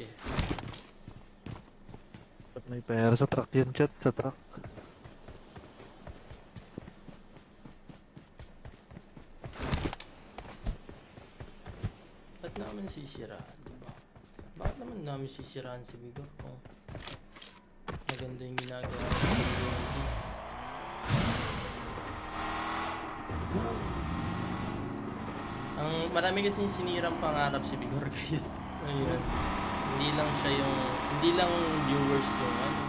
Yeah. Ba't may pera sa truck yan, chat? Sa truck. Ba't namin sisiraan, diba? Bakit naman namin sisiraan si Vigor kung maganda yung ginagawa sa community? Ang marami kasi sinirang pangarap si Vigor, guys. Ayun. Hindi lang viewers yung ano.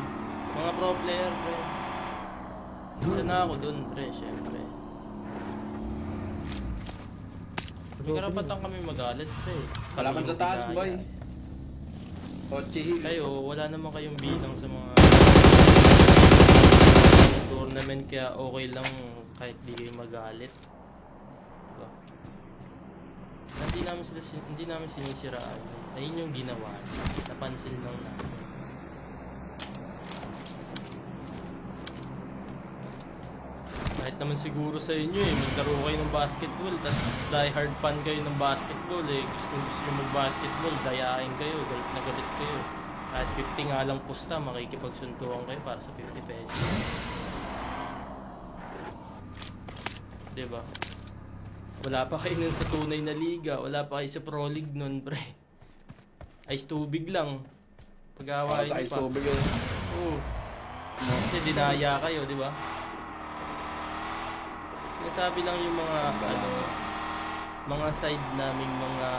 Mga pro player, pre. Isa na ako dun, pre, syempre. May karapatan kami magalit, pre. Kalaban sa taas, boy. Ochi. Kayo, wala naman kayong bilang sa mga tournament, kaya okay lang kahit di kayo magalit. Diba? Hindi namin sinisiraan. Ayun yung ginawa. Napansin lang namin. Kahit naman siguro sa inyo maglaro kayo ng basketball, tapos die hard fan kayo ng basketball gusto nyo mag-basketball, dayain kayo, galit na galit kayo. Kahit 50 nga lang pusta, makikipagsuntukan kayo para sa 50 pesos. Diba? Wala pa kayo nun sa tunay na liga, wala pa kayo sa Pro League nun, pre. Ice tubig lang. Pag-awain Sa nyo ice pa. tubig yun. Oo. Kasi dinaya kayo, di ba? Sinasabi lang yung mga mga side naming mga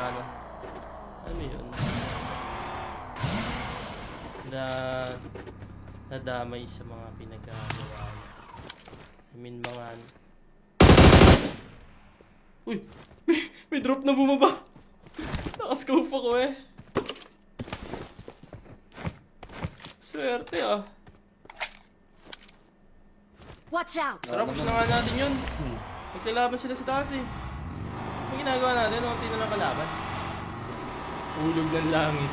ano yun na nadamay sa mga pinagagawa niya. I mean mga uy! May drop na bumaba! Nakascope ako eh. Swerte ah. Watch out! Tara, push na nga natin yun. Magkalaban sila sa taas eh. Ano ginagawa natin? Unti na lang kalaban. Ulog ng langit.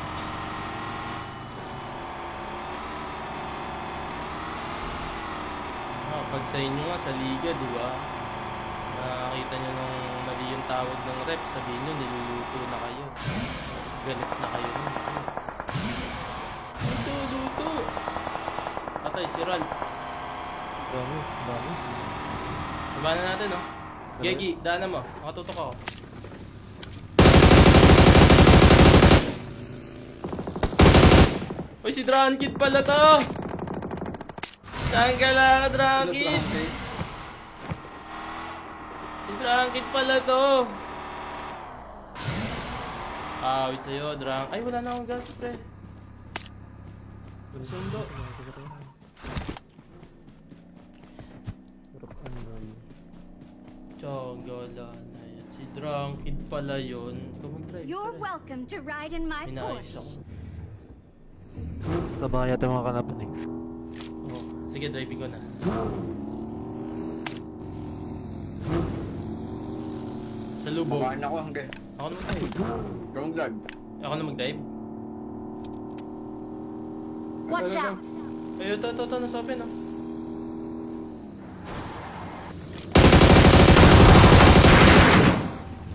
Pag sa inyo nga, sa liga, di ba? Nakakita nyo nung mali yung tawag ng rep, sabihin nyo, niluluto na kayo. Galit na kayo. Luto! Patay, si Ral. Dami. Baba na natin, no? Gegi, daanan mo. Nakatutok ako. Uy, si Drankid pala to! Saan ka lang, Drankid? Si Drankid pala to! Wait sa'yo, Drank. Ay, wala na akong gas, pre. Sundo. Tsagala na yan. Si Drunkid pala yun. Ikaw mag-drive. You're tara. welcome to ride in my Inayos Porsche. ako. Sa bahay yata mga kanapan eh. Oh, sige, driving ko na. Sa lubog. Makain ako hanggang. Ako na mag-drive. Wrong drag. Ako na mag-drive. Watch out! Ay, ito, nasa open, oh.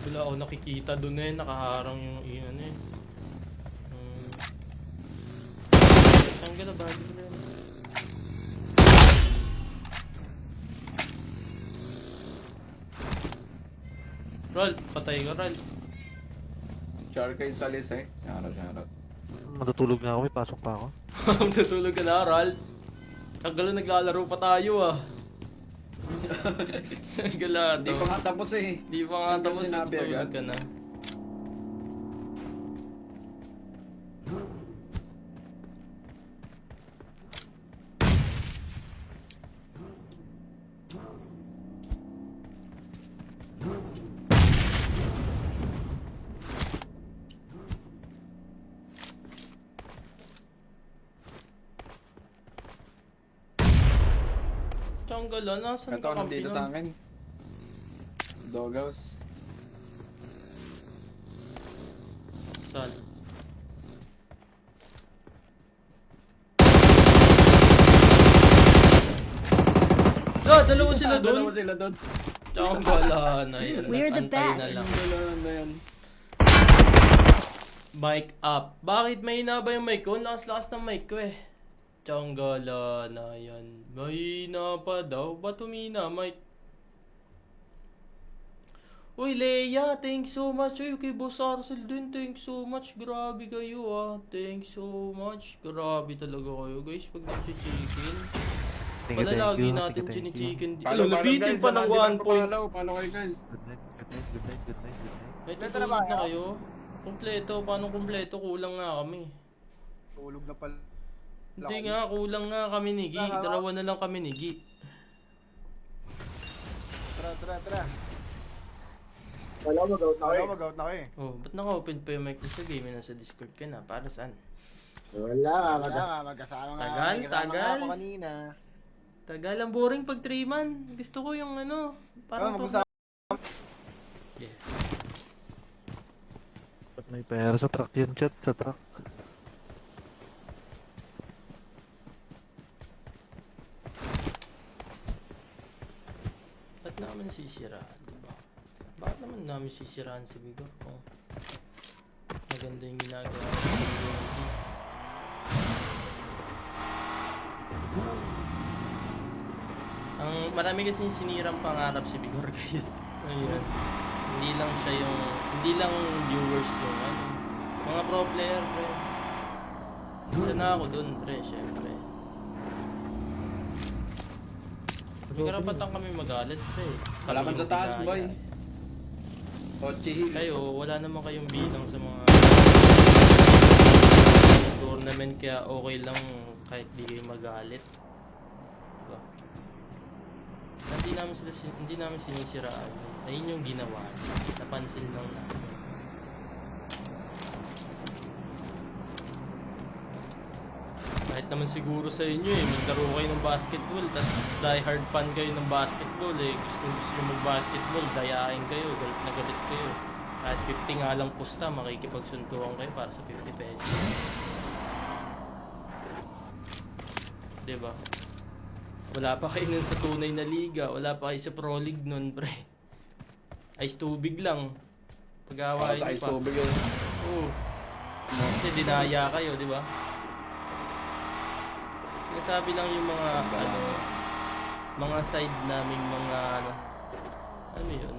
Wala ako nakikita dun eh, nakaharang yung iyan eh. Tanggal na bagay ko na yun. Rol, patay ka, Rol. Char kayo sa list eh. Shoutout. Matutulog na ako, may pasok pa ako. Natulog ka na, Rol. Tanggal na naglalaro pa tayo ah. Galado. Hindi pa nga tapos eh. Di pa nga Hindi tapos, mo sinabi natulog agad. ka na. Tanggal ah, nasan Ito, nandito sa akin. Doghouse. Saan? Dalawa sila doon. Dalawa sila doon. Tanggal na yan. We're the Antay na best. lang. Dalawa na yan. Mic up. Bakit mahina ba yung mic ko? Ang lakas-lakas ng mic ko eh. Tsanggala na yan. Mahina pa daw. Ba't humina mic? Uy, Leia, thanks so much. Uy, kay Boss Arcel din, thanks so much. Grabe kayo ah. Thanks so much. Grabe talaga kayo guys pag nag-chicken. Wala lagi natin chini-chicken. Follow, Nabitin guys. pa ng 1 point. Follow kayo guys. Good night, good night, good night, good night, good night. May Kompleto na tutulog ba na kayo? kayo? Kompleto. Paano kompleto? Kulang nga kami. Tulog na pala. Hindi nga, kulang nga kami ni Gi. Dalawa na lang kami ni Gi. Tara. Wala, mag-out na kayo. Mag-out na kayo. Oh, ba't naka-open pa yung mic mo sa game? Nasa Discord ka na. Para saan? Wala, magkasama nga. Tagal, Magkasama tagal. nga ako kanina. Tagal, ang boring pag 3 man. Gusto ko yung ano. Parang mag-usap. Yeah. Ba't may pera sa truck yun, chat? Sa truck. Ba't namin sisiraan, diba? Bakit naman namin sisiraan si Vigor? Oh. Maganda yung ginagawa sa community. Ang marami kasi sinirang pangarap si Vigor guys. Ayun. Hindi lang siya yung, hindi lang viewers yung ano. Mga pro player, pre. Isa na ako dun, pre, syempre. May karapatan kami magalit, pre. Kalaban Kami sa yung taas, ginaya. boy. Ochi Hill. Kayo, wala naman kayong bilang sa mga tournament, kaya okay lang kahit di kayo magalit. Diba? Hindi namin sinisiraan. Ayun yung ginawa. Napansin lang namin. Kahit naman siguro sa inyo eh, maglaro kayo ng basketball, tapos die hard fan kayo ng basketball eh. Gusto nyo mag-basketball, dayain kayo, galit na galit kayo. Kahit 50 nga lang pusta, makikipagsuntukan kayo para sa 50 pesos. Diba? Wala pa kayo nun sa tunay na liga, wala pa kayo sa Pro League nun, pre. Ice tubig lang. Pag-awain Sa nyo ice pa. tubig yun. Oo. Kasi dinaya kayo, di ba? Sinasabi lang yung mga, ano, mga side naming mga, ano yun?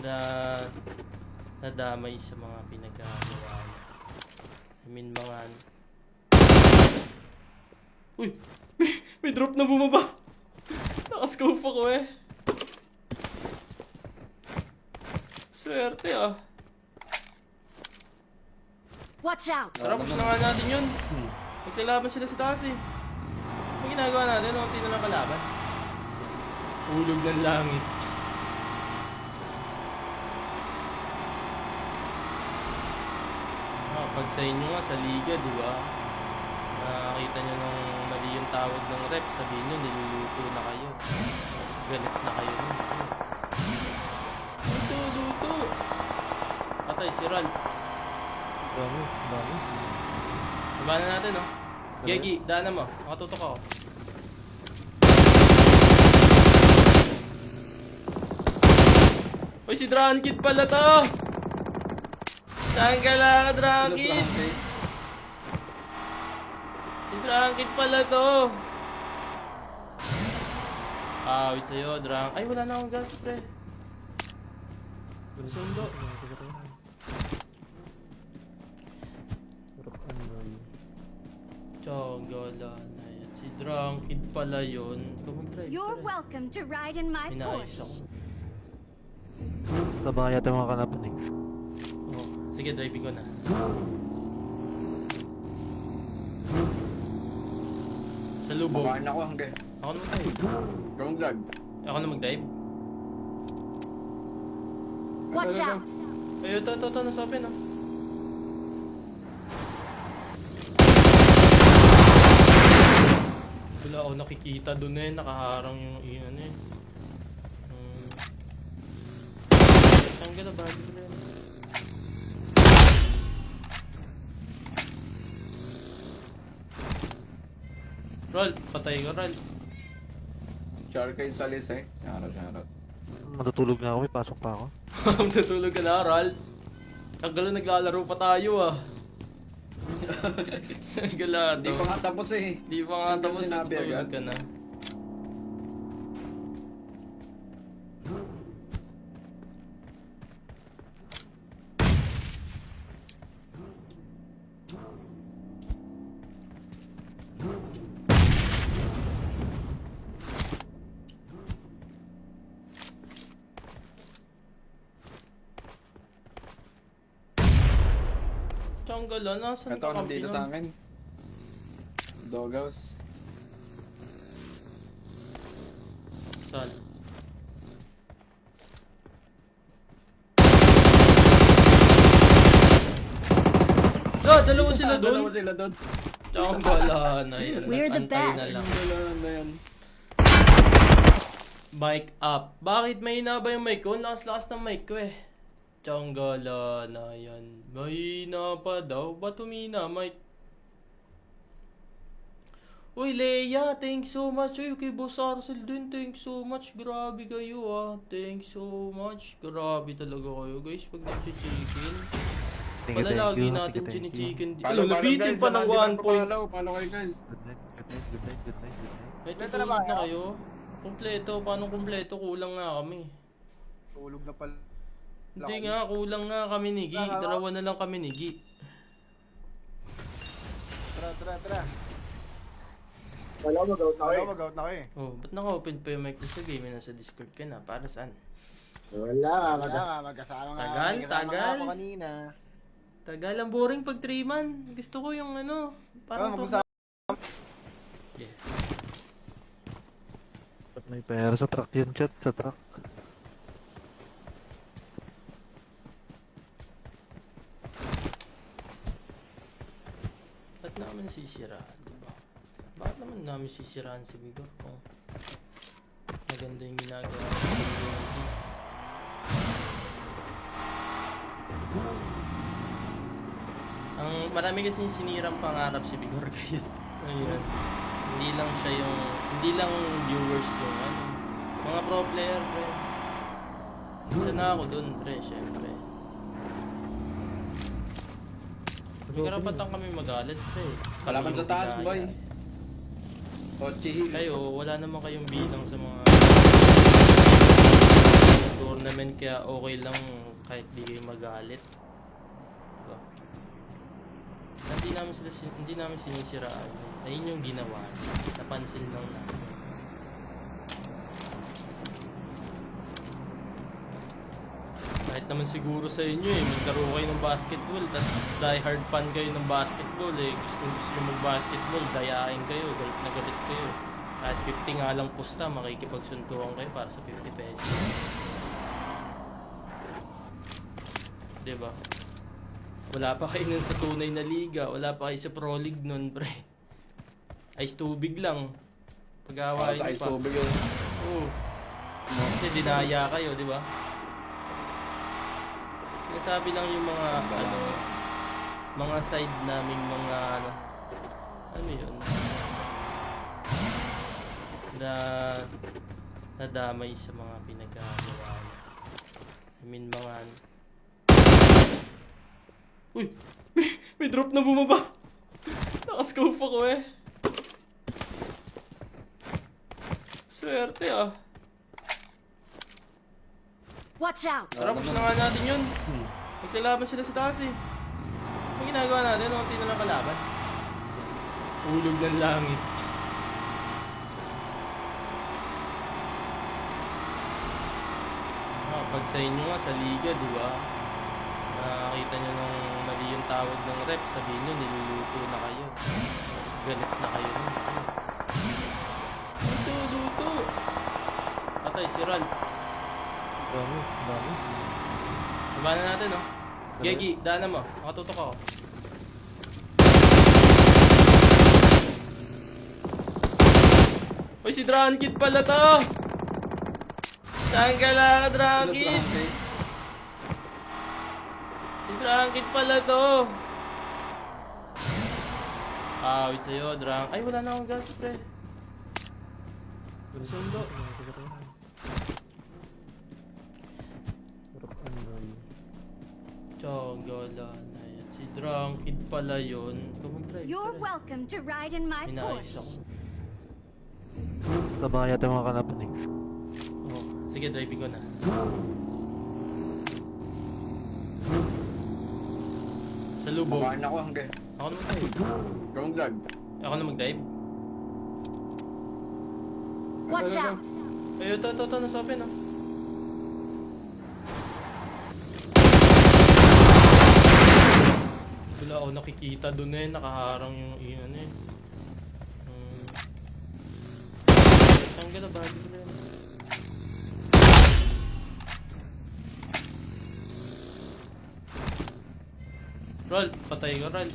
Na, nadamay sa mga pinagagawa. I mean, mga, uy! May drop na bumaba! Nakascope ako eh. Swerte ah. Watch out! Tara, push na nga natin yun. Magkalaban sila sa taas eh. Ang ginagawa natin, unti na lang kalaban. Ulog ng langit. Pag sa inyo nga, sa liga, di ba? Nakakita nyo nung mali yung tawag ng rep, sabihin nyo, niluluto na kayo. Galit na kayo. Luto! Patay si Ral. Dami, dami. Labanan natin, oh. Gegi, daanan mo. Makatutok ako. Uy, si Drankid pala to! Saan ka lang, Drankid? Si Drankid pala to! Awit sa'yo, Drank. Ay, wala na akong gas, pre. Sundo. Tiyagala na yan. Si Drunkid pala yun. Ikaw mag-drive. You're pre. welcome to ride in my Minayos ako. Porsche. Sa bahay yata mga kalaban eh. Oh, sige, driving ko na. Sa lubog. Makain ako hanggang. Ako na mag-drive. Ground lag. Ako na mag-drive. Watch out! Ay, ito, nasa open, oh. Wala ako nakikita dun eh, nakaharang yung ano eh. Saan ka na ba? Di ko na yan. Roll, patay ka, Roll. Sharkay Salis eh. Shoutout. Matutulog na ako, may pasok pa ako. Natulog ka na, Roll. Tagal na naglalaro pa tayo ah. Galado. Hindi pa nga tapos eh. Di pa nga Hindi tapos mo sinabi tutulog agad. ka na. Tiyanggal ah, nasan Ito, ka nandito sa akin. Doghouse. Saan? Dalawa sila doon. Dalawa sila doon. Tiyanggal na yan. We're the Antay na best. lang. Dalawa na yan. Mic up. Bakit mahina ba yung mic ko? Ang lakas-lakas ng mic ko eh. Tiyanggal na yan. Mahina pa daw. Ba't humina mic? Uy, Leia, thanks so much. Uy, kay Boss Arcel din, thanks so much. Grabe kayo ah. Thanks so much. Grabe talaga kayo guys pag nag-chicken. Thank you, Wala thank lagi you. natin Thank you, thank you. chinichicken. Follow, follow, Nabitin guys. pa ng 1 point. Follow kayo guys. Good night, good night, good night, good night, good night. May Kompleto na ba tutulog na kayo? kayo? Kompleto. Paano kompleto? Kulang nga kami. Tulog na pala. Hindi nga, kulang nga kami ni Gi. Dalawa na lang kami ni Gi. Tara. Wala, mag-out na kayo eh. Oh, ba't naka-open pa yung mic ko sa game? Nasa Discord ka na. Para saan? Wala, magkasama nga. Tagal, Magkasama tagal. nga ako kanina. Tagal, ang boring pag 3 man. Gusto ko yung ano. Parang Mag-usap. Yeah. Ba't may pera sa truck yun, chat? Sa truck. Ba't namin sisiraan, diba? Bakit naman namin sisiraan si Bigor kung maganda yung ginagawa ng community? Ang marami kasi sinirang pangarap si Bigor guys. Ayun. Hindi lang viewers yung ano. Mga pro player, pre. Isa na ako dun, pre, syempre. May karapatan kami magalit, pre. Wala man Kami sa yung taas, ginaya. boy. Ochi Hill. Kayo, wala naman kayong bilang sa mga tournament kaya okay lang kahit di kayo magalit. Diba? Hindi namin sinisiraan. Ayun yung ginawa. Napansin lang namin. Kahit naman siguro sa inyo eh, maglaro kayo ng basketball, tapos die hard fan kayo ng basketball eh, gusto nyo mag-basketball, dayain kayo, galit na galit kayo. Kahit 50 nga lang pusta, makikipagsuntukan kayo para sa 50 pesos. Diba? Wala pa kayo nun sa tunay na liga, wala pa kayo sa Pro League nun, pre. Ice tubig lang. Pag-awain Sa nyo ice pa. tubig yun. Oo. Kasi dinaya kayo, di ba? Sinasabi lang yung mga ano, mga side naming mga ano yun, na nadamay sa mga pinagagawa niya. I mean mga uy! May drop na bumaba! Nakascope ako eh. Swerte ah. Watch out! Tara, push na nga natin yun. Magkalaban sila sa taas eh. Ang ginagawa natin, unti na lang kalaban. Ulog ng langit. Pag sa inyo nga, sa liga, di ba? Nakakita nyo nung mali yung tawag ng rep, sabihin nyo, niluluto na kayo. Galit na kayo. Luto! Patay, si Ral. Dami, dami. Baba na natin, no? Gegi, daanan mo. Makatutok ako. Uy, si Drankit pala to! Saan ka lang, Drankit? Si Drankit pala to! Wait sa'yo, Drank. Ay, wala na akong gas, pre. Sundo. Tsagala na yan. Si Drunkid pala yun. Ikaw mag-drive You're ka rin. welcome to ride in my Inayos Porsche. ako. Sa bahay yata mga kalaban eh. Oh, sige, driving ko na. Sa lubog. Makain ako hanggang. Ako na mag-drive. Ikaw mag-vlog. Ako na mag-drive. Watch out! Ay, ito, nasa open, oh. Wala ako nakikita dun eh, nakaharang yung ano eh. Ang gala, bagay ko rin. Roll, patay ka, Roll.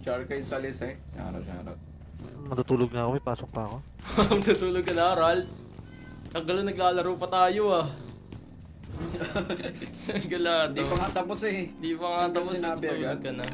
Char kayo sa list eh. Shoutout. Matutulog na ako, may pasok pa ako. Tutulog ka na, Roll. Ang gala, naglalaro pa tayo ah. Ang gala Hindi to. pa nga tapos eh. Di pa nga tapos Sinabi tutulog agad. ka na.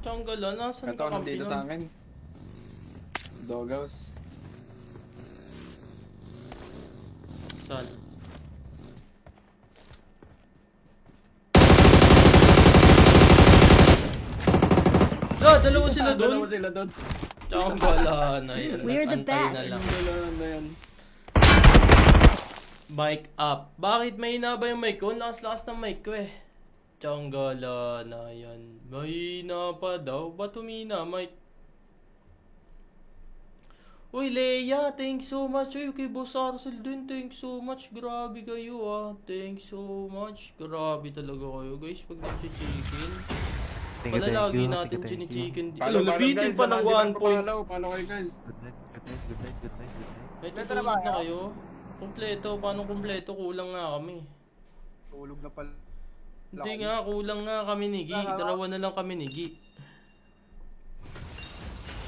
Tiyanggalan, nasan Ito ka nandito sa amin. Doghouse. Saan? Dalawa sila doon. Dalawa sila doon. Tiyanggalan na yan. We're the Nag-antay na best. lang. Dalawa na yan. Mic up. Bakit mahina ba yung mic ko? Ang lakas-lakas ng mic ko eh. Tiyanggalan na yan. Mahina pa daw. Ba't humina, mic? Uy, Leia, thanks so much. Uy, kay Boss Arcel din, thanks so much. Grabe kayo ah. Thanks so much. Grabe talaga kayo, guys. Pag nag-chicken. Wala lagi natin chini-chicken. Labitin pa ng 1 point. Follow kayo guys. Good night, good night, good night, good night, good night. May Kompleto na tutulog ba na kayo? kayo? Kompleto. Paano kompleto? Kulang nga kami. Tulog na pala. Hindi nga, kulang nga kami ni Gi. Dalawa na lang kami ni Gi.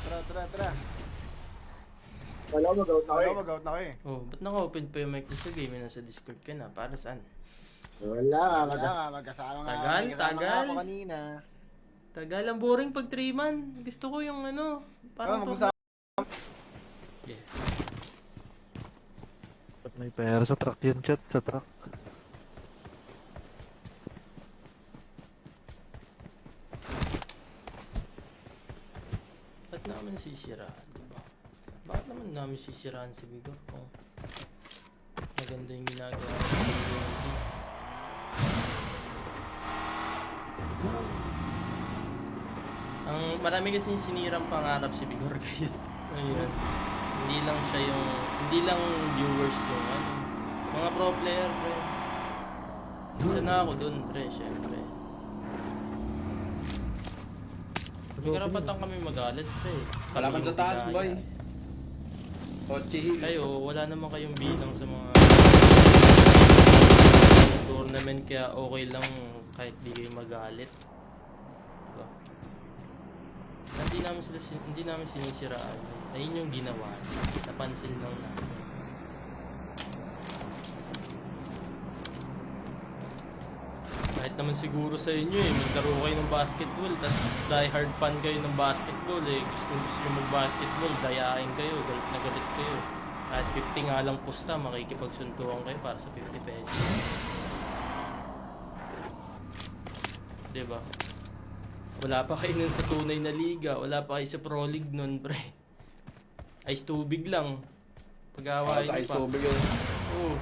Tara. Wala, mag-out na kayo. Oh, ba't naka-open pa yung mic mo sa game? Nasa Discord ka na. Para saan? Wala, magkasama nga. Tagal, May kasama tagal. nga ako kanina. Tagal ang boring pag 3-man. Gusto ko yung ano. Parang mag-usap. Yeah. Ba't may pera sa truck yun, chat? Sa truck. Ba't namin sisiraan, diba? Bakit naman namin sisiraan si Bigor? Oh. Maganda yung ginagawa ng community. Ang marami kasi sinirang pangarap si Bigor, guys. Ayun. Hindi lang viewers yung ano. Mga pro player, pre. Isa na ako dun, pre, syempre. May karapatan kami magalit, pre. Kalaban sa taas, Kaya- boy. Ochi. Kayo, wala naman kayong bilang sa mga tournament, kaya okay lang kahit di kayo magalit. Diba? Hindi namin sinisiraan. Ayun yung ginawa. Napansin lang namin. Kahit naman siguro sa inyo eh, maglaro kayo ng basketball, tapos die hard fan kayo ng basketball eh. Gusto nyo mag-basketball, dayain kayo, galit na galit kayo. At 50 nga lang pusta, makikipagsuntukan kayo para sa 50 pesos. Diba? Wala pa kayo nun sa tunay na liga, wala pa kayo sa Pro League nun, pre. Ice tubig lang. Pag-awain Sa nyo ice pa. tubig yun. Oo.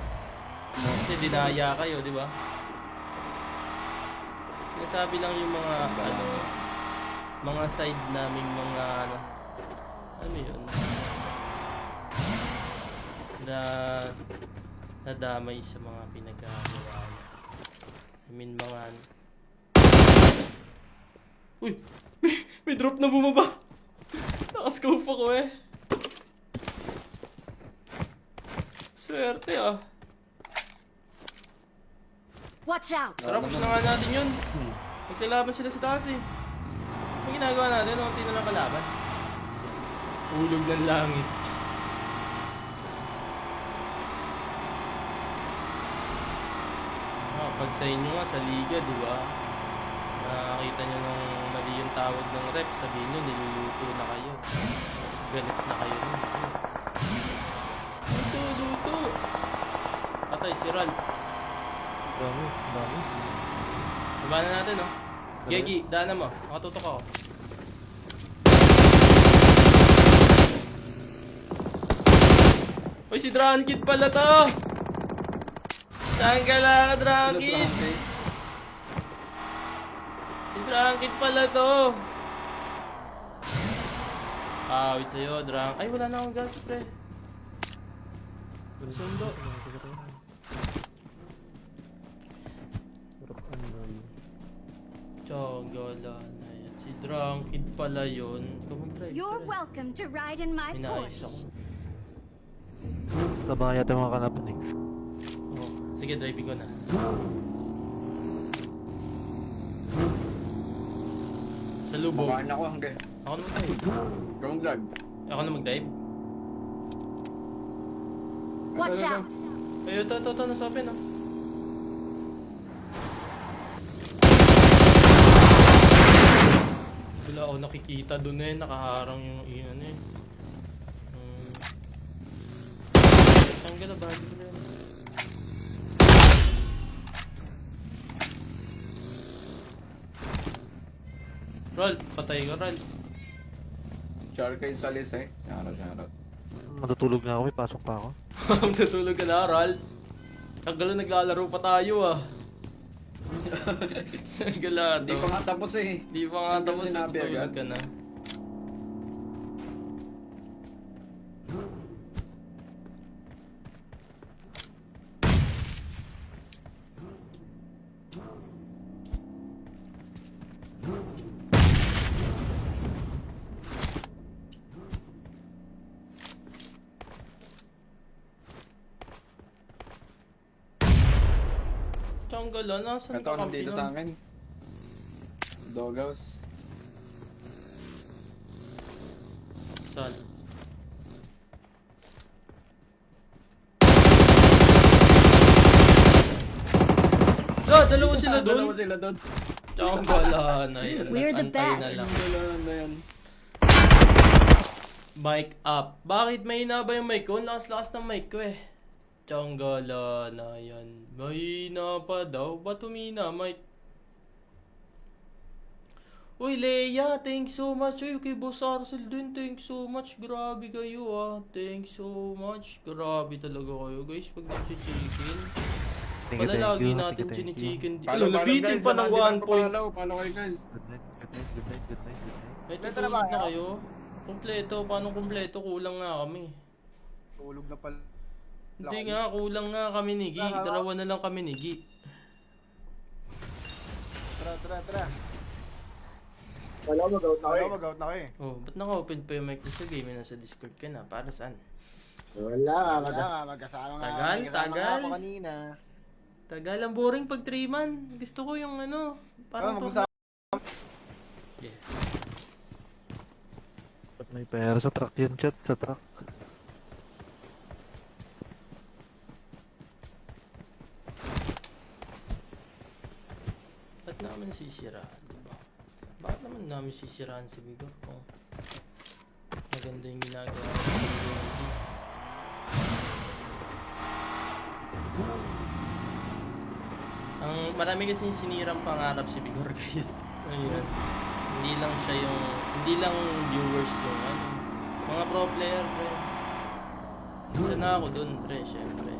Kasi dinaya kayo, di ba? Sinasabi lang yung mga mga side naming mga ano yun na nadamay sa mga pinagagawa niya. I mean mga uy! May drop na bumaba! Nakascope ako eh. Swerte ah. Watch out! Tara, push na nga natin yun. Magkalaban sila sa taas eh. Ang ginagawa natin, unti na lang kalaban. Ulog ng langit. Pag sa inyo nga, sa liga, di ba? Nakakita nyo nung mali yung tawag ng rep, sabihin nyo, niluluto na kayo. Galit na kayo rin. Luto! Patay, si Ral. Dami, dami. Labanan natin, no? Gegi, daanan mo. Nakatutok ako. Uy, si Drankid pala to! Saan ka lang, Drankid? Si Drankid pala to! Awit sa'yo, Drank. Ay, wala na akong gas, pre. Sundo. Tiyagala na yan. Si Drankid pala yun. Ikaw mag-drive. You're pre. welcome to ride in my Inaayos Porsche. ako. Sa bahay yata yung mga kanapan eh. Oh, sige, driving ko na. Sa lubog. Makain ako hanggang. Ako na mag-drive. Ground drag. Ako na mag-drive. Watch out! Ay, ito, nasa open, oh. Wala ako nakikita dun eh, nakaharang yung ano eh. Tanggal na bagi ko na yun. Rol, patay ka, Rol. Char kayo sa list eh. Shoutout. Matutulog na ako, may pasok pa ako. Natulog ka na, Rol. Tanggal na naglalaro pa tayo ah. Tanggal Hindi pa nga tapos eh. Di pa nga Hindi tapos mo sinabi natulog agad. ka na. Tanggal ah, nasan Ito, ka nandito sa akin. Doghouse. Saan? Ah, dalawa sila doon. Dalawa sila doon. Tanggal na yan. We're the Antay na best. lang. Dalawa na yan. Mic up. Bakit mahina ba yung mic ko? Ang lakas-lakas ng mic ko eh. Tsanggala na yan. Mahina pa daw. Ba't humina, mic? Uy, Leia, thanks so much. Uy, kay Boss Arcel din, thanks so much. Grabe kayo ah. Thanks so much. Grabe talaga kayo guys pag nag-chicken. Wala lagi natin chini-chicken. Follow, Nabitin guys. pa ng 1 point. Follow kayo guys. Good night, good night, good night, good night, good night. May Kompleto na tutulog ba na kayo? kayo? Kompleto. Paano kompleto? Kulang nga kami. Tulog na pala. Hindi nga, kulang nga kami ni Gi. Dalawa na lang kami ni Gi. Tara. Wala, mag-out na kayo eh. Oh, ba't naka-open pa yung mic ko sa game? Nasa Discord ka na. Para saan? Wala magkasama Tagal. ako kanina. Tagal, ang boring pag 3-man. Gusto ko yung ano. Parang mag-usap. Yeah. Ba't may pera sa truck yan, chat? Sa truck. Ba't namin sisiraan, diba? Bakit naman namin sisiraan si Vigor? Oh. Maganda yung ginagawa sa Vigor. Ang marami kasi sinirang pangarap si Vigor, guys. Ayun. Hindi lang viewers yung ano. Mga pro player, pre. Isa na ako dun, pre, syempre.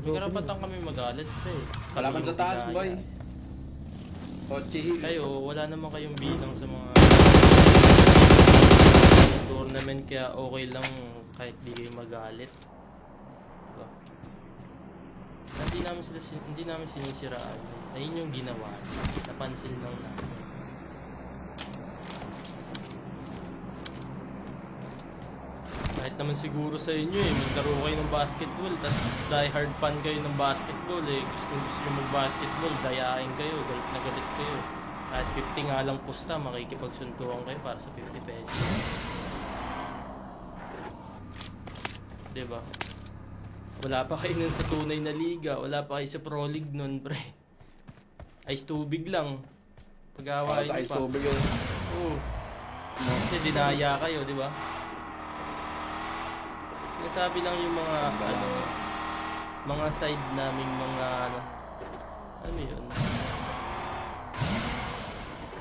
May karapatan kami magalit, pre. Kalaban Kami sa yung taas, ginaya. boy. Ochi Hill. Kayo, wala naman kayong bilang sa mga tournament, kaya okay lang kahit di kayo magalit. Diba? Hindi namin sinisiraan. Ayun yung ginawa. Napansin lang namin. Kahit naman siguro sa inyo eh, maglaro kayo ng basketball, tapos die hard fan kayo ng basketball eh. Gusto nyo mag-basketball, dayain kayo, galit na galit kayo. At 50 nga lang pusta, makikipagsuntukan kayo para sa 50 pesos. Diba? Wala pa kayo nun sa tunay na liga, wala pa kayo sa Pro League nun, pre. Ice tubig lang. Pag-awain Sa nyo ice pa. tubig yun. Oo. Kasi dinaya kayo, di ba? Sinasabi lang yung mga, ano, mga side naming mga, ano yun?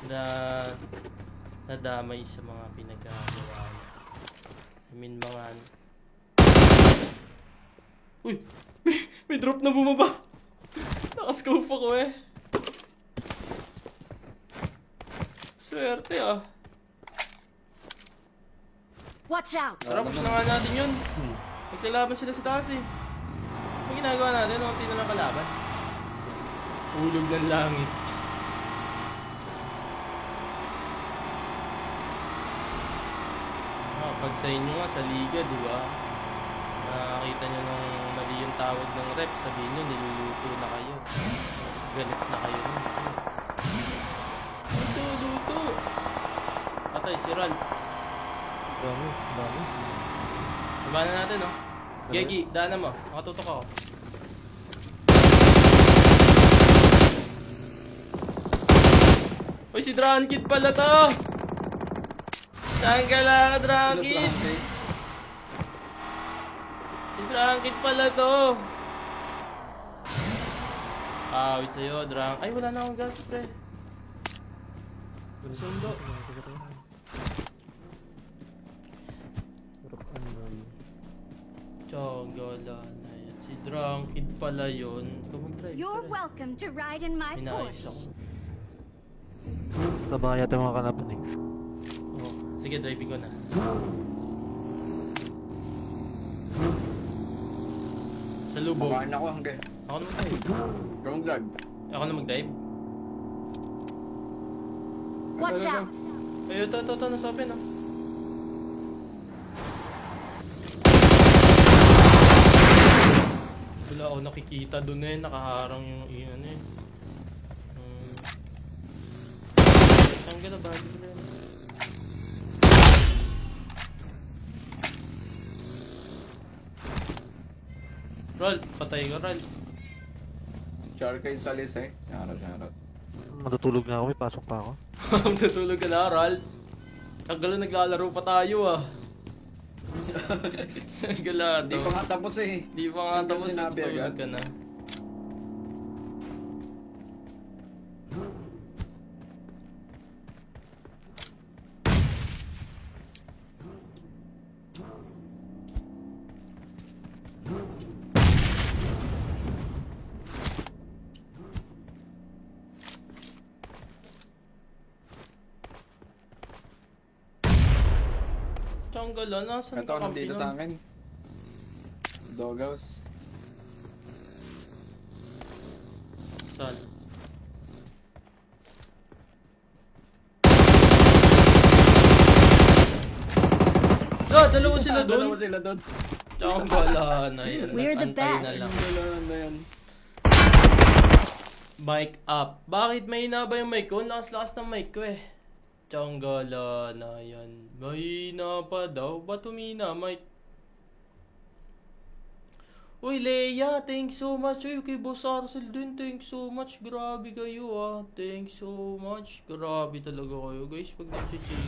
Na nadamay sa mga pinagagawa niya. I mean, mga, ano. Uy! May drop na bumaba! Nakascope ako eh. Swerte ah. Watch out! Tara, push na nga natin yun. Magkalaban sila sa taas eh. Ang ginagawa natin, unti na lang kalaban. Ulog ng langit. Pag sa inyo nga, sa liga, di ba? Nakakita nyo nung mali yung tawag ng rep, sabihin nyo, niluluto na kayo. Galit na kayo. Luto! Patay si Ral. Dami. Labanan natin, oh. Gegi, daanan mo. Makatutok ako. Uy, si Drankid pala to! Saan ka lang, Drankid? Si Drankid pala to! Wait sa'yo, Drank. Ay, wala na akong gas, pre. Sundo. Tsagala na yan. Si Drankid pala yun. Ikaw mag-drive. You're pre. welcome to ride in my Minayos ako. Porsche. Sa bahay yata yung mga kalaban eh. Oh, sige, driving ko na. Sa lubog. Makain ako hanggang. Ako na mag-drive. Ground lag. Ako na mag-drive. Watch out! Ay, ito, nasa open, oh. Wala ako nakikita dun eh, nakaharang yung ano eh. Saan ka na ba? Di ko na yun. Roll, patay ka, Roll. Charkay salis eh. Charot. Matutulog na ako, may pasok pa ako. Natulog ka na, Roll. Ang gala, naglalaro pa tayo ah. Ang gala, Hindi pa nga tapos eh. Di pa nga tapos, Sinabi natulog agad. ka na. Tanggal na, saan Ito, ka nandito sa akin. Doghouse. Saan? Dalawa sila doon. Dalawa sila doon. Tanggal na yan. We're the Nag-antay na best. lang. Dalawa na yan. Mic up. Bakit may hina ba yung mic ko? Ang lakas-lakas ng mic ko eh. Tsanggala na yan. Mahina pa daw. Ba't humina, Mike? Uy, Leia, thanks so much. Uy, kay Boss Arcel din, thanks so much. Grabe kayo ah. Thanks so much. Grabe talaga kayo, guys. Pag nag-chicken.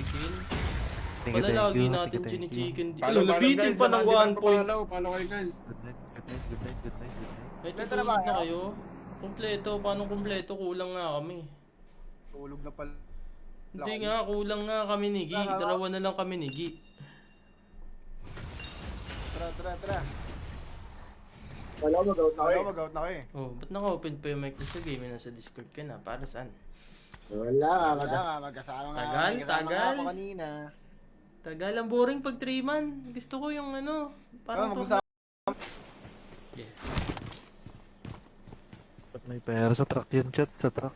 Wala lagi natin chini-chicken. Ano, nabitin pa ng 1 point. Paano kayo guys? Good night. May Kompleto na tutulog ba na kayo? kayo? Kompleto. Paano kompleto? Kulang nga kami. Tulog na pala. Hindi nga, kulang nga kami ni Gi. Dalawa na lang kami ni Gi. Tara. Wala mag-out na kayo. Oh, ba't naka-open pa yung mic ko sa game? Nasa Discord ka na. Para saan? Wala magkasama nga. Tagal, May kasama tagal. nga ako kanina. Tagal, ang boring pag 3 man. Gusto ko yung ano. Parang Mag-usap. Yeah. Ba't may pera sa truck yun, chat? Sa truck.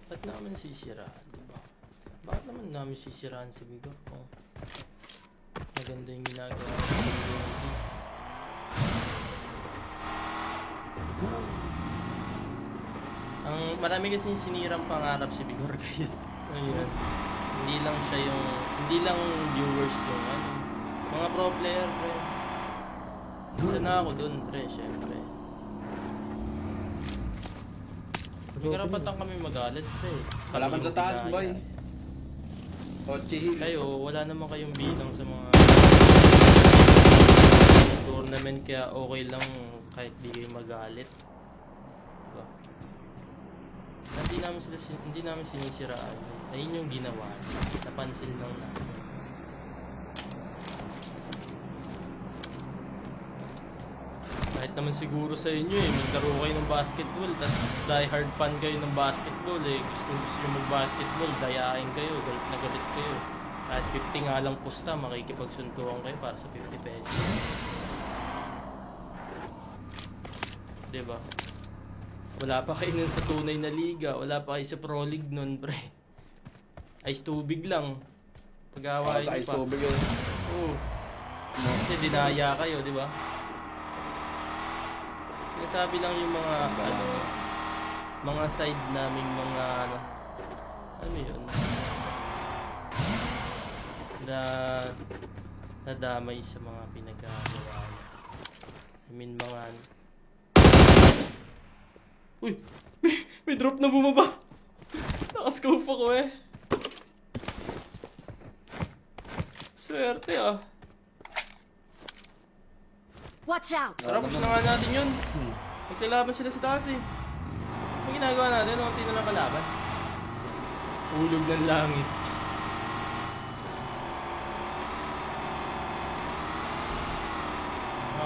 Ba't namin sisiraan, diba? Bakit naman namin sisiraan si Bigor? Oh. Maganda yung ginagawa ng community. Ang marami kasi sinirang pangarap si Vigor, guys. Ayun. Hindi lang viewers yung ano. Mga pro player, pre. Isa na ako dun, pre, syempre. May karapatan kami magalit, pre. Wala man Kami sa yung taas, ginaya. boy. Ochi Hill. Kayo, wala naman kayong bilang sa mga tournament, kaya okay lang kahit di kayo magalit. Diba? Hindi namin sinisiraan. Ayun yung ginawa. Napansin lang namin. Kahit naman siguro sa inyo eh, may laro kayo ng basketball, tapos die hard fan kayo ng basketball eh. Kung gusto nyo mag-basketball, dayain kayo, galit na galit kayo. Kahit 50 nga lang pusta, makikipagsuntukan kayo para sa 50 pesos. Diba? Wala pa kayo nun sa tunay na liga, wala pa kayo sa Pro League nun, pre. Ice tubig lang. Pag-awain Sa nyo ice pa. tubig yun. Oo. Kasi dinaya kayo, di ba? Sinasabi lang yung mga, ano, mga side naming mga, ano yun? Na nadamay sa mga pinagagawa niya. I mean, mga, uy! May drop na bumaba! Nakascope ako eh. Swerte ah. Watch out! Tara, push na nga natin yun. Magkalaban sila sa taas eh. Ano ginagawa natin? Unti na lang kalaban. Ulog ng langit.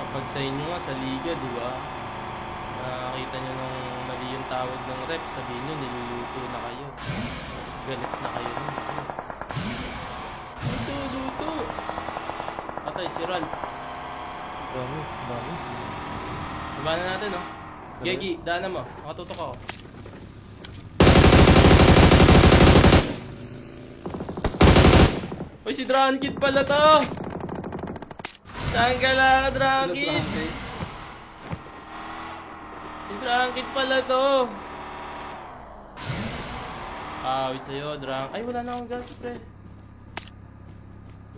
Pag sa inyo nga sa liga, di ba? Nakakita nyo nung mali yung tawag ng rep, sabihin nyo niluluto na kayo. Galit na kayo. Luto! Patay si Ral. Dami. Baba na natin, no? Gegi, daanan mo. Makatutok ako. Uy, si Drankid pala to! Saan ka lang, Drankid? Si Drankid pala to! Wait sa'yo, Drank. Ay, wala na akong gas, pre.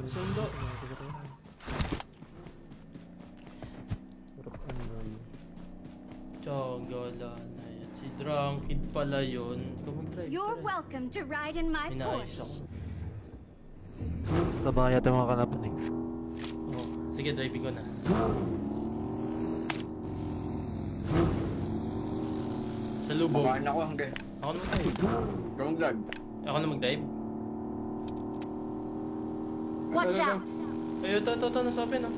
Sundo. Tsagala na yan. Si Drunkid pala yun. Ikaw mag-drive. You're pala. welcome to ride in my Inayos Porsche. ako. Sa bahay yata mga kalaban eh. Oh, sige, driving ko na. Sa lubog. Makain ako hanggang. Ako na mag-drive. Ikaw mag-drive. Ako na mag-drive. Watch out! Ay, ito, nasa open, oh.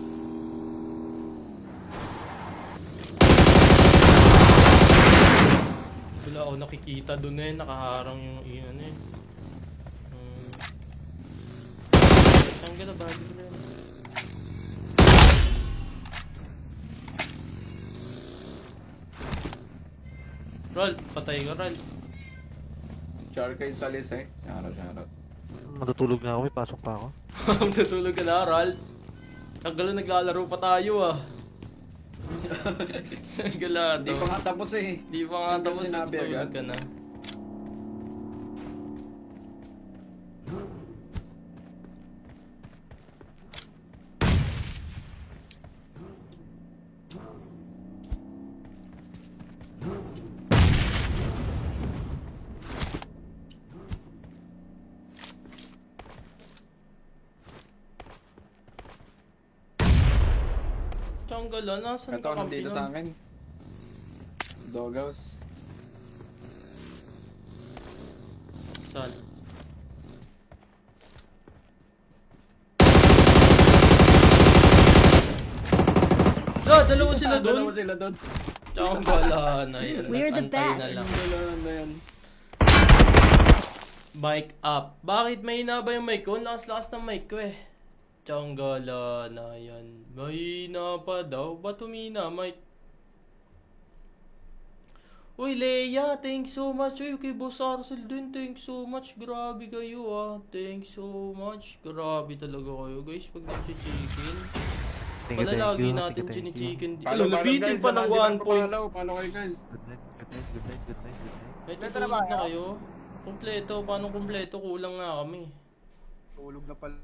Wala ako nakikita dun eh, nakaharang yung ano eh. Saan ka na ba? Di ko na yun. Rol, patay ka, Rol. Char kayo sa list eh. Charot. Matutulog na ako, may pasok pa ako. Natulog ka na, Rol. Ang gala, naglalaro pa tayo ah. Ang gala Hindi to. pa nga tapos eh. Di pa nga Hindi tapos, mo sinabi natutulog agad. ka na. Tiyanggalan, nasan Ito, ka nandito kampi sa nun? akin. Doghouse. Saan? Dalawa sila dun? Dalawa sila doon. Tiyanggalan na yan. We're the Nag-antay na best. lang. Dalawa na yan. Mic up. Bakit mahina ba yung mic ko? Ang lakas-lakas ng mic ko eh. Tiyanggalan na yan. Mahina pa daw. Ba't humina, mic? Uy, Leia, thanks so much. Uy, kay Boss Arcel din, thanks so much. Grabe kayo ah. Thanks so much. Grabe talaga kayo guys pag nag-chicken. Thank you, Pala thank lagi you. natin Thank you, thank you. chinichicken. Follow, Ano, nabitin guys. pa Sa ng mga di 1 point. nakapapalaw, follow kayo guys. Good night, good night, good night, good night, good night. Kahit Kompleto na natulog ba na kayo? kayo. Kompleto, paano kompleto? Kulang nga kami. Tulog na pala.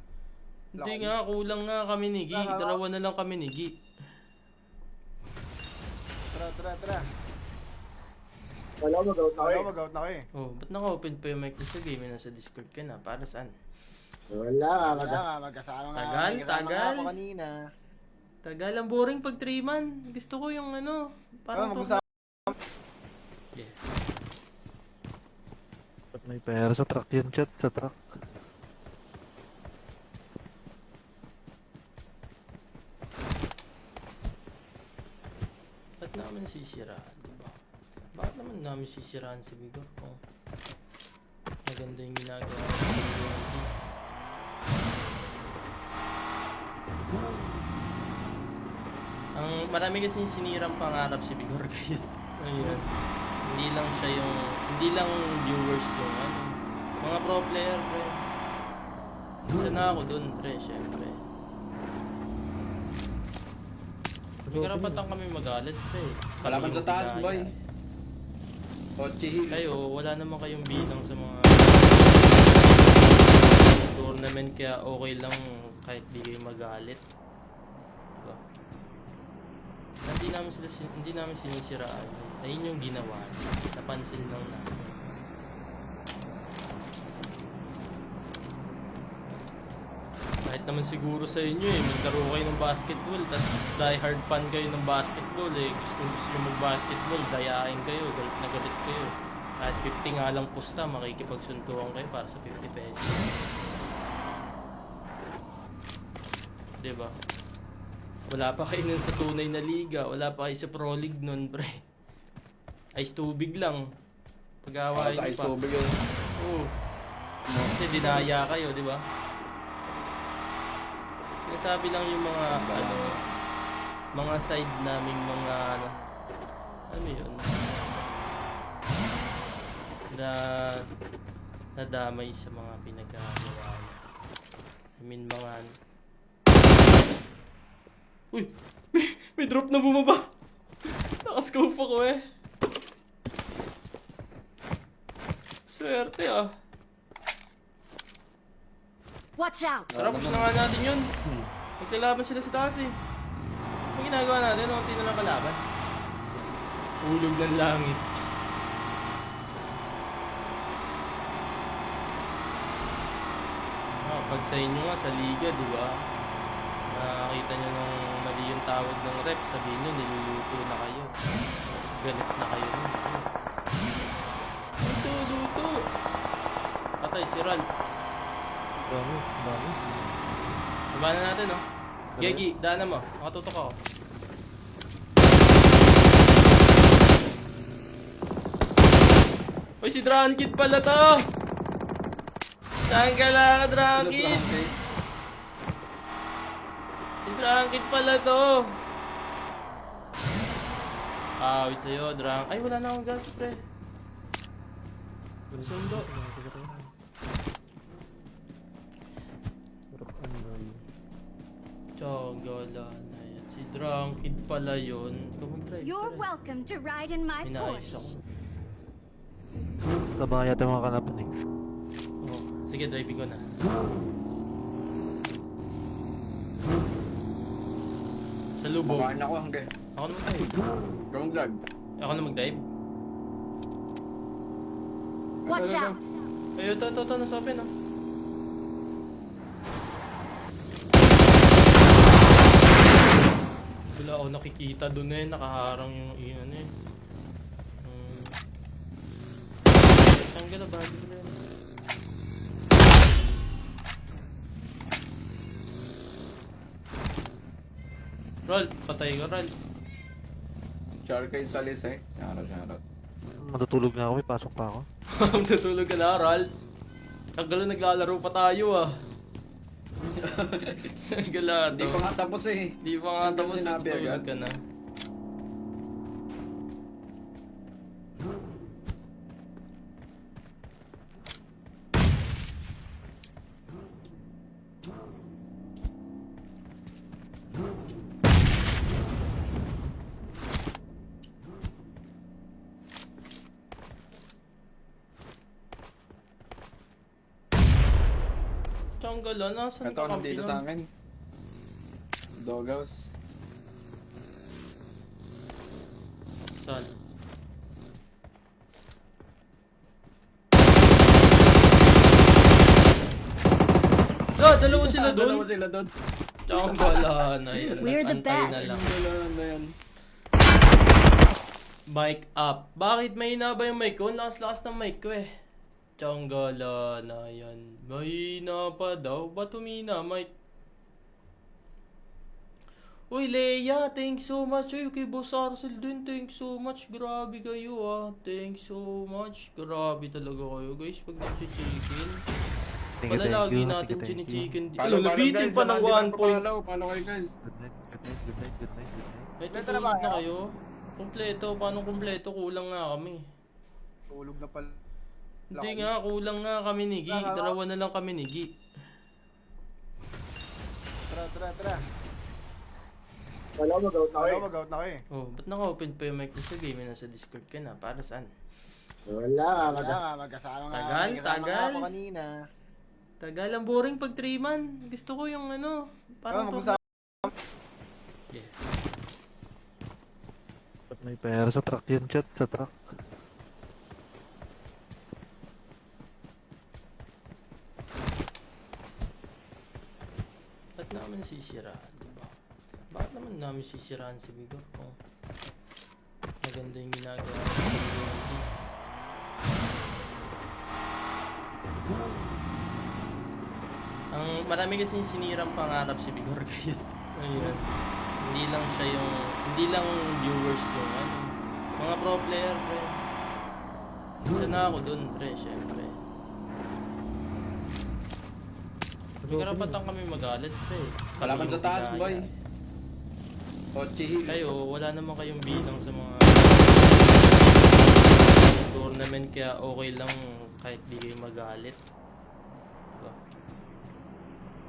Hindi nga, kulang nga kami ni Gi. Tara, tara. Dalawa na lang kami ni Gi. Tara. Wala, mag-out na kayo. Oh, ba't naka-open pa yung mic mo sa game? Nasa Discord ka na. Para saan? Wala, magkasama nga. Tagal, May kasama tagal. nga ako kanina. Tagal ang boring pag 3-man. Gusto ko yung ano. Parang mag-usap. Yeah. Ba't may pera sa truck yun, chat? Sa truck. Ba't namin sisiraan, diba? Bakit naman namin sisiraan si Bigor? Oh. Maganda yung ginagawa ng community. Ang marami kasi sinirang pangarap si Bigor, guys. Ayun. Hindi lang siya yung hindi lang viewers yung ano. Mga pro player, pre. Isa na ako dun, pre, syempre. May karapatan kami magalit, pre. Kalaban sa taas, Kami yung boy. ginaya. Ochi. Kayo, wala naman kayong bilang sa mga tournament, kaya okay lang kahit di kayo magalit. Diba? Hindi namin sinisiraan. Ayun yung ginawa. Napansin lang namin. Kahit naman siguro sa inyo maglaro kayo ng basketball, tapos die hard fan kayo ng basketball kung gusto nyo mag-basketball, dayain kayo, galit na galit kayo. At 50 nga lang pusta, makikipagsuntukan kayo para sa 50 pesos. Diba? Wala pa kayo nun sa tunay na liga, wala pa kayo sa Pro League nun, pre. Ice tubig lang. Pag-awain Sa nyo ice pa. tubig yun. Oo. Kasi dinaya kayo, di ba? Sinasabi lang yung mga mga side naming mga ano yun na nadamay sa mga pinagagawa niya. I mean mga uy! May drop na bumaba! Nakascope ako eh. Swerte ah. Watch out! Tara, push na nga natin yun. Magkalaban sila sa taas eh. Ang ginagawa natin, unti na lang kalaban. Ulog ng langit. Pag sa inyo nga, sa liga, di ba? Nakakita nyo nung mali yung tawag ng rep, sabihin nyo, niluluto na kayo. Galit na kayo rin. Luto! Patay, si Ral. Dami. Baba na natin, oh. Gegi, daanan mo. Nakatutok ako. Uy, si Drankid pala to! Saan ka lang, Drankid? Si Drankid pala to! Wait sa'yo, Drank. Ay, wala na akong gas, pre. Sundo. Tsagala na yan. Si Drunkid pala yun. Ikaw mag-drive. You're tara. welcome to ride in my Inaayos Porsche. ako. Sa bahay yata mga kalaban eh. Oh, sige, driving ko na. Sa lubog. Makain ako hanggang. Ako na mag-drive. Ground drag. Ako na mag-drive. Watch out! Ay, ito, nasa open, oh. Wala ako nakikita dun eh, nakaharang yung iyan eh. Tanggal na bagi ko na yun. Rol, patay ka, Rol. Char kayo sa list eh. Shoutout. Matutulog na ako, may pasok pa ako. Natulog ka na, Rol. Tagal na naglalaro pa tayo ah. Gala Hindi pa nga tapos eh. Di pa nga Hindi tapos, mo sinabi natulog agad. ka na. jungle ah. Nasaan Ito, nandito sa akin. Doghouse. Saan? Ah, dalawa sila doon. Dalawa sila doon. Jungle ah. Na yan. We're the Antay na best. lang. Dalawa na yan. Mic up. Bakit mahina ba yung mic ko? Ang lakas-lakas ng mic ko eh. Tsanggala na yan. Mahina pa daw. Ba't humina, mic? Uy, Leia, thanks so much. Uy, kay Boss Arcel din, thanks so much. Grabe kayo ah. Thanks so much. Grabe talaga kayo guys pag nag-chicken. Wala lagi natin chini-chicken. Follow, Nabitin guys. pa ng 1 point. Follow kayo guys. Good night, good night, good night, good night, good night. May Kompleto na tutulog ba na kayo? kayo? Kompleto. Paano kompleto? Kulang nga kami. Tulog na pala. Hindi nga, kulang nga kami ni Gi. Dalawa na lang kami ni Gi. Tara. Wala, mag-out na kayo. Mag-out na kayo. Oh, ba't naka-open pa yung mic mo sa game? Nasa Discord ka na. Para saan? Wala, magkasama nga. Tagal, Magkasama tagal. nga ako kanina. Tagal, ang boring pag 3 man. Gusto ko yung ano. Parang mag-usap. Yeah. Ba't may pera sa truck yan, chat? Sa truck. Ba't namin sisiraan, diba? Bakit naman namin sisiraan si Vigor kung maganda yung ginagawa sa community? Ang marami kasi sinirang pangarap si Vigor guys. Ayun. Hindi lang siya yung, hindi lang viewers yung ano. Mga pro player, pre. Isa na ako dun, pre, syempre. May karapatan kami magalit, pre. Kalaban Kami sa yung taas, ginaya. boy. Ochi Hill. Kayo, wala naman kayong bilang sa mga tournament, kaya okay lang kahit di kayo magalit. Diba?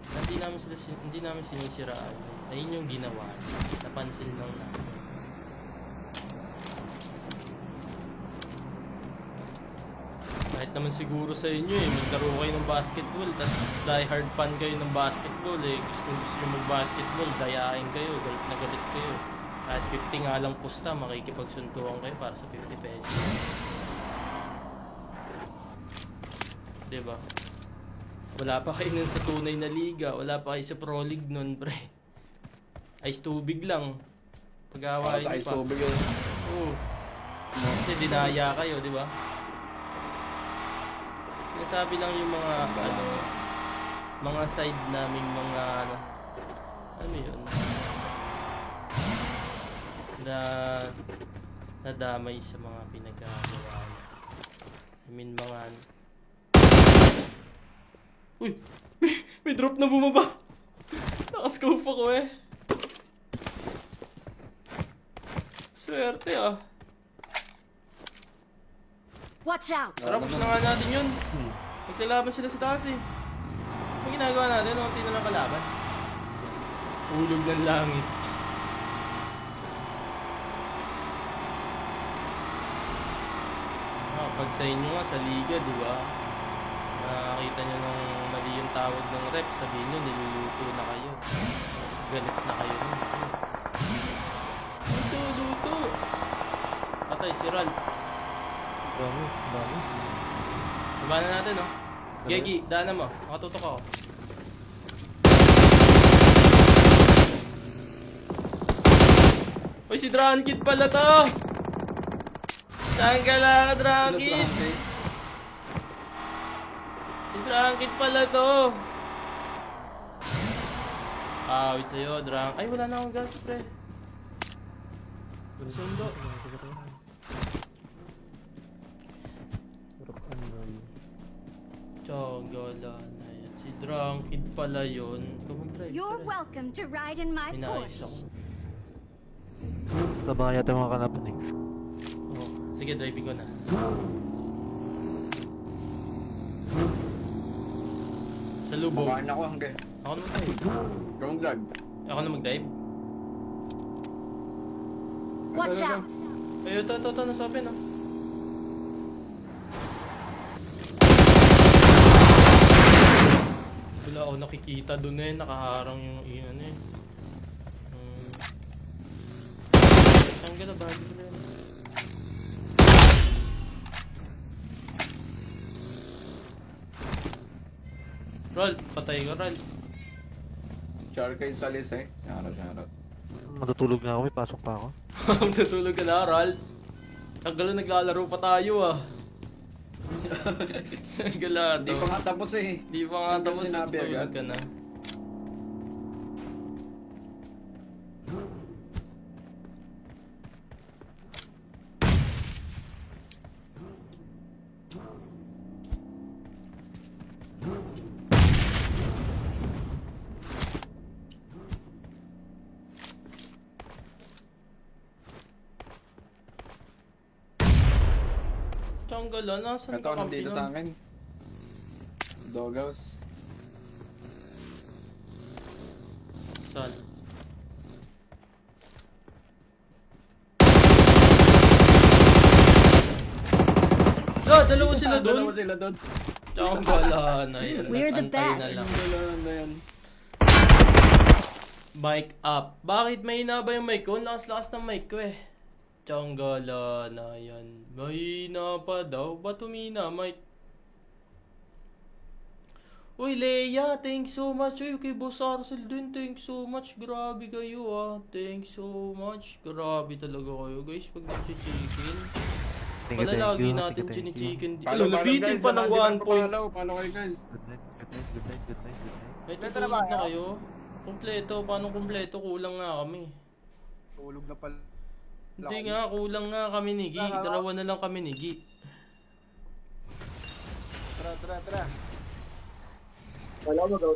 Hindi namin sinisiraan. Ayun yung ginawa. Napansin lang namin. Kahit naman siguro sa inyo eh, maglaro kayo ng basketball, tapos die hard fan kayo ng basketball eh. Gusto nyo mag-basketball, dayain kayo, galit na galit kayo. Kahit 50 nga lang pusta, makikipagsuntuan kayo para sa 50 pesos. Diba? Wala pa kayo nun sa tunay na liga, wala pa kayo sa Pro League nun, pre. Ice tubig lang. Pag-awain Sa nyo ice pa. tubig yun. Oo. Kasi dinaya kayo, di ba? Sinasabi lang yung mga, ano, mga side namin, mga, ano yun, na nadamay sa mga pinagagawa niya. I mean, mga, uy! May drop na bumaba! Nakascope ako eh. Swerte ah. Watch out! Tara, push na nga natin yun. Magkalaban sila sa taas eh. Ang ginagawa natin, unti na lang kalaban. Ulog ng langit. Pag sa inyo nga, sa liga, di ba? Nakakita nyo nung mali yung tawag ng rep, sabihin nyo, niluluto na kayo. Galit na kayo. Luto! Patay, si Ral. Dami, dami. Labanan natin, no? Gegi, daanan mo. Makatutok ako. Uy, si Drankid pala to! Saan ka lang, Drankid? Si Drankid pala to! Awit sa'yo, Drank. Ay, wala na akong gas, pre. Sundo. Tiyagala na yan. Si Drunkid pala yun. Ikaw mag-drive. You're pre. welcome to ride in my Minayos ako. Porsche. Sa bahay yata mga kanapan eh. Oh, sige, driving ko na. Sa lubog. Bakain ako hanggang. Ako na mag-drive. Ground drag. Ako na mag-drive. Watch out! Ay, ito, nasa open, oh. Wala ako nakikita dun eh, nakaharang yung ano eh. Tanggal na bago na yun. Rol, patay ka Rol. Shark kayo sa alis eh. Harap. Matutulog na ako, may pasok pa ako. Tutulog ka na Rol. Ang gala naglalaro pa tayo ah. Ang gala Hindi to. pa nga tapos eh. Di pa nga tapos Sinabi tutulog agad. ka na. Tanggal ah, nasan Ito, ka nandito sa akin. Doghouse. Saan? Dalawa sila doon. Dalawa sila doon. Tanggal na yan. We're the Antay na best. lang. Dalawa na yan. Mic up. Bakit mahina ba yung mic ko? Ang lakas-lakas ng mic ko eh. Tsanggala na yan. Mahina pa daw. Ba't humina, mic? Uy, Leia, thanks so much. Uy, kay Boss Arcel din, thanks so much. Grabe kayo ah. Thanks so much. Grabe talaga kayo guys pag nag-chicken. Wala lagi natin chinichicken. Ano, nabitin pa ng 1 point. Paano kayo guys? Good night, good night, good night, good night, good night. May Kompleto na tutulog ba na kayo? kayo? Kompleto. Paano kompleto? Kulang nga kami. Tulog na pala. Hindi nga, kulang nga kami ni Gi. Dalawa na lang kami ni Gi. Tara. Wala mag-out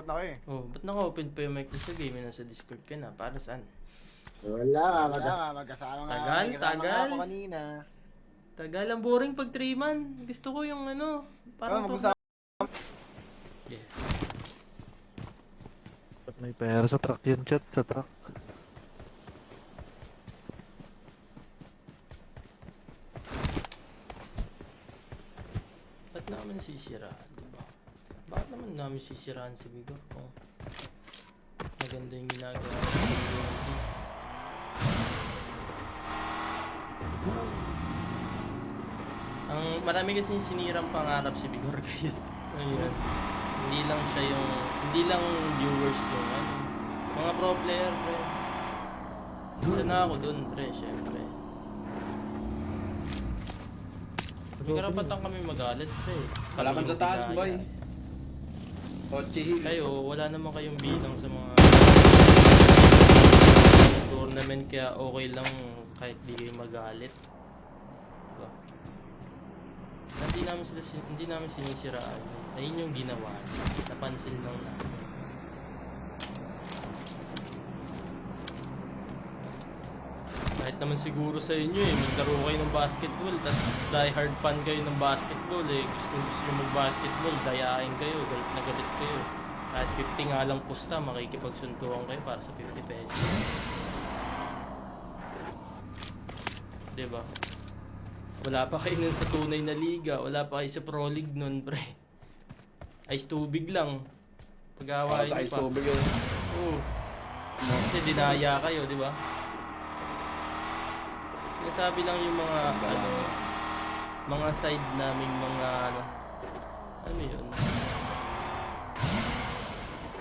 na kayo. Oh, ba't naka-open pa yung mic ko sa game? Nasa Discord ka na. Para saan? Wala, magkasama nga. Tagal, Magkasama tagal. nga ako kanina. Tagal, ang boring pag 3 man. Gusto ko yung ano. Parang Mag-usap. Yeah. Ba't may pera sa truck yun, chat? Sa truck. Ba't namin sisiraan, diba? Bakit naman namin sisiraan si Bigor kung maganda yung ginagawa ng community? Ang marami kasi sinirang pangarap si Bigor guys. Ayun. Hindi lang viewers yung ano. Mga pro player, pre. Isa na ako dun, pre, syempre. May karapatan kami magalit, pre. Wala man Kami sa yung taas, ginaya. boy. Ochi Hill. Kayo, wala naman kayong bilang sa mga tournament kaya okay lang kahit di kayo magalit. Diba? Hindi namin sinisiraan. Ayun yung ginawa. Napansin lang namin. Kahit naman siguro sa inyo eh, maglaro kayo ng basketball, tapos die hard fan kayo ng basketball eh. Kung gusto nyo mag-basketball, dayain kayo, galit na galit kayo. Kahit 50 nga lang pusta, makikipagsuntuan kayo para sa 50 pesos. Diba? Wala pa kayo nun sa tunay na liga, wala pa kayo sa Pro League nun, pre. Ice tubig lang. Pag-awain Sa nyo ice pa. tubig yun. Oo. Kasi dinaya kayo, di ba? Nasabi lang yung mga ano, mga side naming mga ano yun,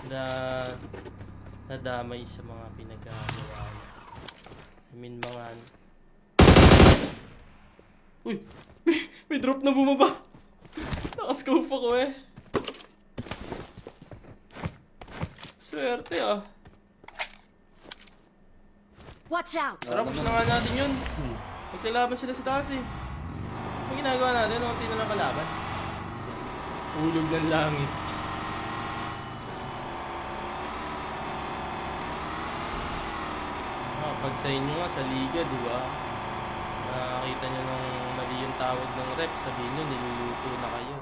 na nadamay sa mga pinagagawa niya. I mean mga uy! May drop na bumaba! Nakascope ako eh. Swerte ah. Watch out! Tara, push na nga natin yun. Magkalaban sila sa taas eh. Ano ginagawa natin? Unti na lang kalaban. Ulog ng langit. Pag sa inyo nga sa liga, di ba? Nakakita nyo nung mali yung tawag ng rep, sabihin nyo, niluluto na kayo.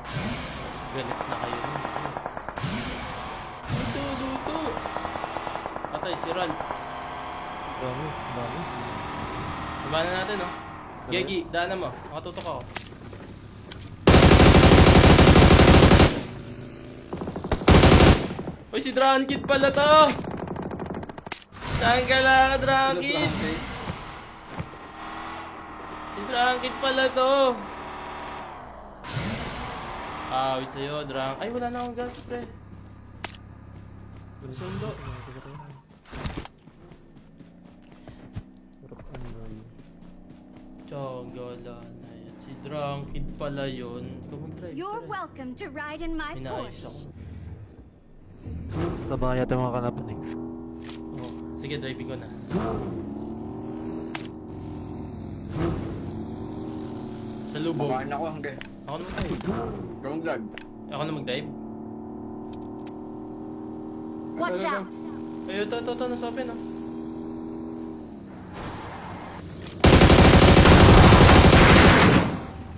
Galit na kayo. Luto! Patay si Ral. Dami. Baba na natin, no? Gegi, daanan mo. Makatutok ako. Uy, si Drankid pala to! Saan ka lang, Drankid? Si Drankid pala to! Wait sa'yo, Drank. Ay, wala na akong gas, pre. Sundo. Tiyagala na yan. Si Drankid pala yun. Ikaw mag-drive, You're pre. welcome to ride in my Inaayos ako. Porsche. Sa bahay yata mga kalaban eh. Oh, sige, driving ko na. Sa lubog. Makain ako hanggang. Ako na mag-drive. Gawang vlog. Ako na mag-drive. Watch out! Ay, ito, nasa open, ah.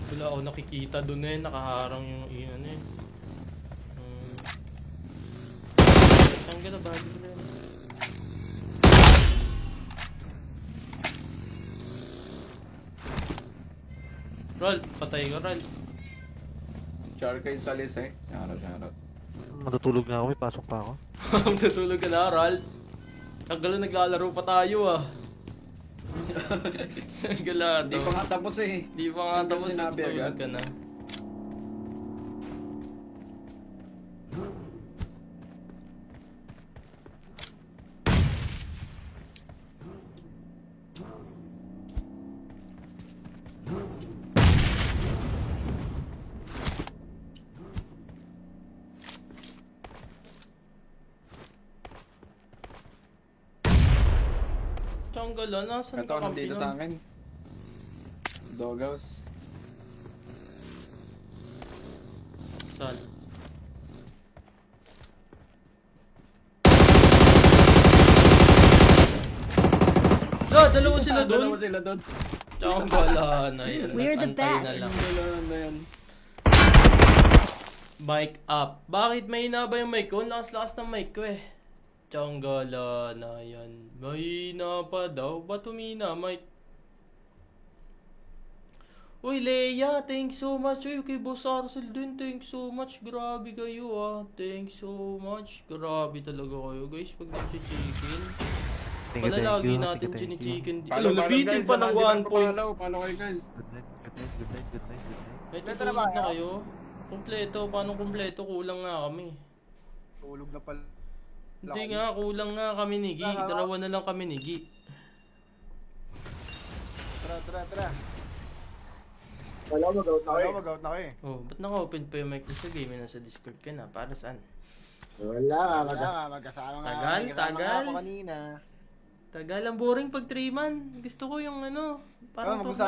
Wala ako nakikita dun eh, nakaharang yung ano eh. Saan ka na, bagay ko na yun. Roll, patay ka, Roll. Char kayo sa list eh. Charot. Matutulog na ako, may pasok pa ako. Tutulog ka na, Roll. Tagal na naglalaro pa tayo ah. Galado. Hindi pa nga tapos eh. Di pa nga tapos Sinabi tutulog agad. ka na. Tiyanggalan, nasan Ito ka nandito kampi sa nun? akin. Doghouse. Saan? Dalawa sila dun? Dalawa sila doon. Tiyanggalan na yan. We're the Nag-antay na best. lang. Dalawa na yan. Mic up. Bakit mahina ba yung mic ko? Ang lakas-lakas ng mic ko eh. Tiyanggalan na yan. Mahina pa daw. Ba't humina, mic? Uy, Leia, thanks so much. Uy, kay Boss Arcel din, thanks so much. Grabe kayo ah. Thanks so much. Grabe talaga kayo, guys. Pag nag-chicken. Wala lagi natin chini-chicken. Follow, Labitin guys. pa ng 1 point. Follow kayo guys. Good night, good night, good night, good night, good night. May Kompleto na ba tutulog na kayo? kayo? Kompleto. Paano kompleto? Kulang nga kami. Tulog na pala. Hindi nga, kulang nga kami ni Gi. Dalawa na lang kami ni Gi. Tara. Wala, mag-out na kayo. Oh, ba't naka-open pa yung mic mo sa game? Nasa Discord ka na. Para saan? Wala, magkasama nga. Tagal, May kasama tagal. nga ako kanina. Tagal ang boring pag 3 man. Gusto ko yung ano. Parang mag-usap.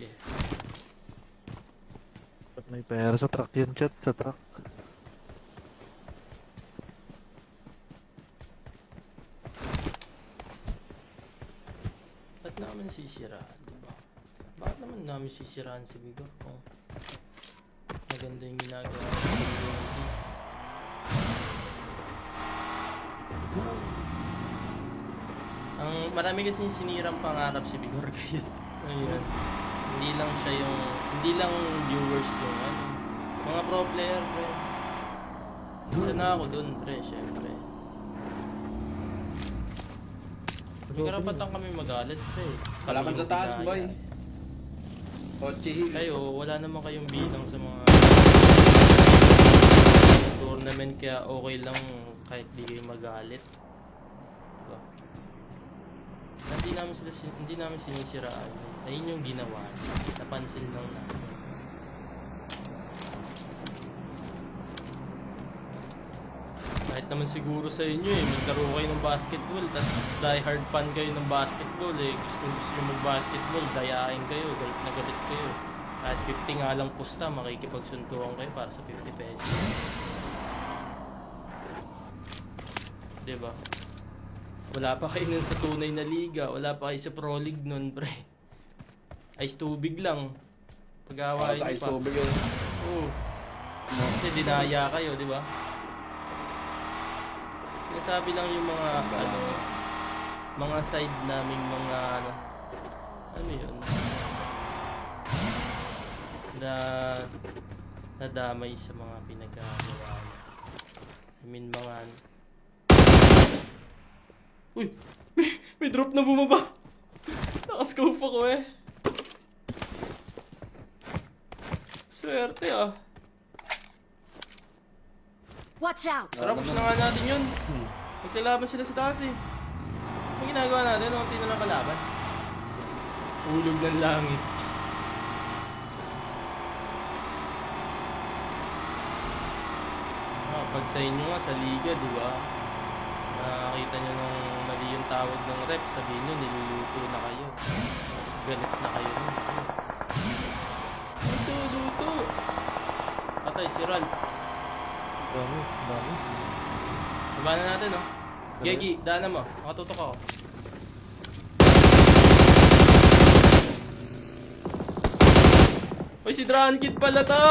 Yeah. Ba't may pera sa truck yun, chat? Sa truck. Ba't namin sisiraan, diba? Bakit naman namin sisiraan si Bigo? Oh. Maganda yung ginagawa ng community. Ang marami kasi sinirang pangarap si Bigor, guys. Ayun. Hindi lang siya yung hindi lang viewers yung ano. Mga pro player, pre. Isa na ako dun, pre, syempre. May karapatan kami magalit, pre. Kalaban sa taas, Kaya- boy. Ochi. Kayo, wala naman kayong bilang sa mga tournament, kaya okay lang kahit di kayo magalit. Diba? Hindi namin sinisiraan. Ayun yung ginawa. Napansin lang namin. Kahit naman siguro sa inyo eh, maglaro kayo ng basketball, tapos die hard fan kayo ng basketball eh. Kung gusto nyo mag-basketball, dayain kayo, galit na galit kayo. At 50 nga lang pusta, makikipagsuntukan kayo para sa 50 pesos. Diba? Wala pa kayo nun sa tunay na liga, wala pa kayo sa Pro League nun, pre. Ice tubig lang. Pag-awain Sa nyo ice pa. tubig yun. Oo. Kasi dinaya kayo, di ba? Sinasabi lang yung mga, ano, mga side naming mga, ano yun, na nadamay sa mga pinagagawa niya. Minbangan. Uy! May drop na bumaba! Nakascope ako eh. Swerte ah. Watch out! Tara, push na nga natin yun. Magkalaban sila sa taas eh. Ang ginagawa natin, unti na lang kalaban. Ulog ng langit. Pag sa inyo nga, sa liga, di ba? Nakakita nyo nung mali yung tawag ng rep, sabihin nyo, niluluto na kayo. Galit na kayo. Luto! Patay, si Ral. Dami. Baba na natin, oh. Gegi, daanan mo. Nakatutok ako. Uy, si Drankid pala to!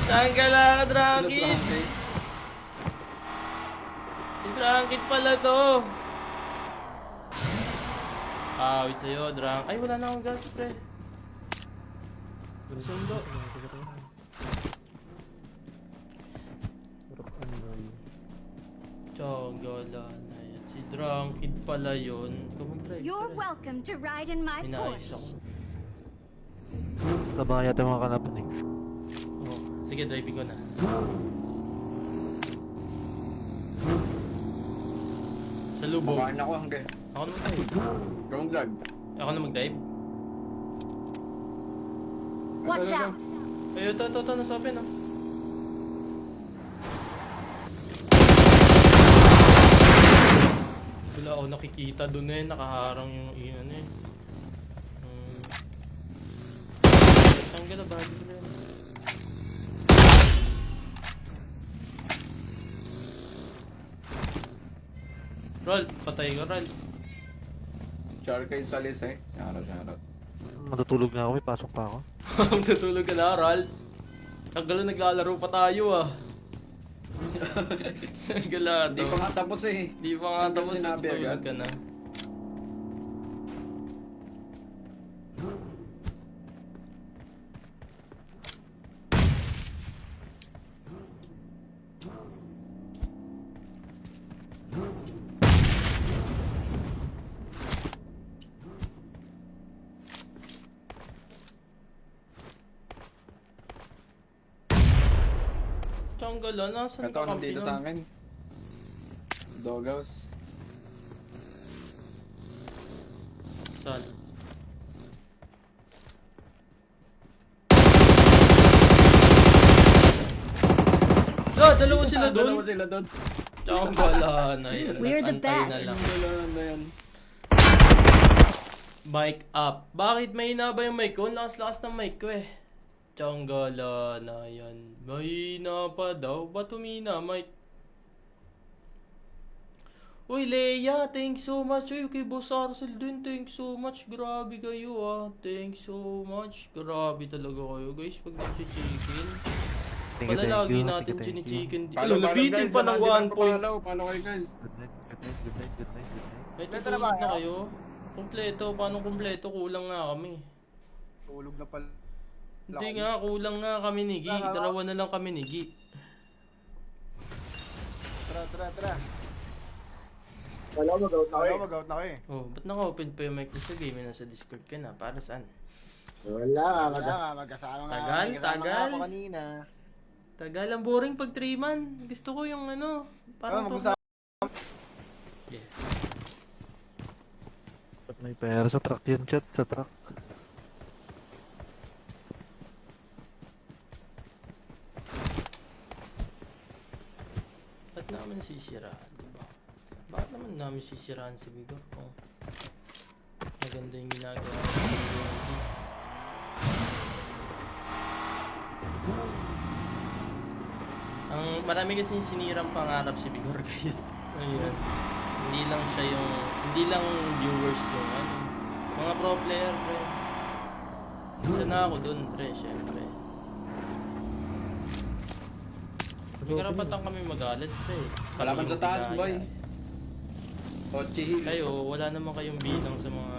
Saan ka lang, Drankid? Si Drankid pala to! Wait sa'yo, Drank. Ay, wala na akong gas, pre. Sundo. Tsagala na yan. Si Drankid pala yun. Ikaw mag-drive. You're pre. welcome to ride in my Inaayos Porsche. ako. Sa bahay yata mga kalaban eh. Oh, sige, driving ko na. Sa lubog. Makain ako hanggang. Ako na mag-drive. Ground vlog. Ako na mag-drive. Watch out! Ay, ito, nasa open, oh. Wala ako nakikita dun eh, nakaharang yung iyan eh. Tanggal na ba? Rol, patay ka, Rol. Share kayo sa list eh. Shoutout. Matutulog na ako, may pasok pa ako. Natulog ka na, Rol. Tanggal na naglalaro pa tayo ah. Galado. Hindi pa nga tapos eh. Di pa nga tapos, Sinabi natulog agad. ka na. Tanggal ah, nasan Ito, ka nandito sa akin. Doghouse. Saan? Dalawa sila doon. Dalawa sila doon. Tanggal na yan. We're the Antay na best. lang. Dalawa na yan. Mic up. Bakit mahina ba yung mic ko? Ang lakas-lakas ng mic ko eh. Tsanggala na yan. Mahina pa daw. Ba't humina, mic? Uy, Leia, thanks so much. Uy, kay Boss Arcel din, thanks so much. Grabe kayo ah. Thanks so much. Grabe talaga kayo guys pag nag-chicken. Wala lagi natin chini-chicken. Follow, Nabitin guys. pa ng 1 point. Follow kayo guys. Good night. May Kompleto na tutulog ba na kayo? kayo? Kompleto. Paano kompleto? Kulang nga kami. Tulog na pala. Hindi nga, kulang nga kami ni Gi. Tara. Dalawa na lang kami ni Gi. Tara. Wala, mag-out na kayo eh. Oh, ba't naka-open pa yung mic mo sa game? Nasa Discord ka na. Para saan? Wala, magkasama Tagal. ako kanina. Tagal, ang boring pag 3-man. Gusto ko yung ano. Parang mag-usap. Yeah. Ba't may pera sa truck yan, chat? Sa truck. Ba't namin sisiraan, diba? Bakit naman namin sisiraan si Vigor kung maganda yung ginagawa sa community? Ang marami kasi sinirang pangarap si Vigor guys. Ayun. Hindi lang viewers yung ano. Mga pro player, pre. Isa na ako dun, pre, syempre. May karapatan kami magalit, pre. Kalaban Kami sa yung taas, ginaya. boy. Ochi Hill. Kayo, wala naman kayong bilang sa mga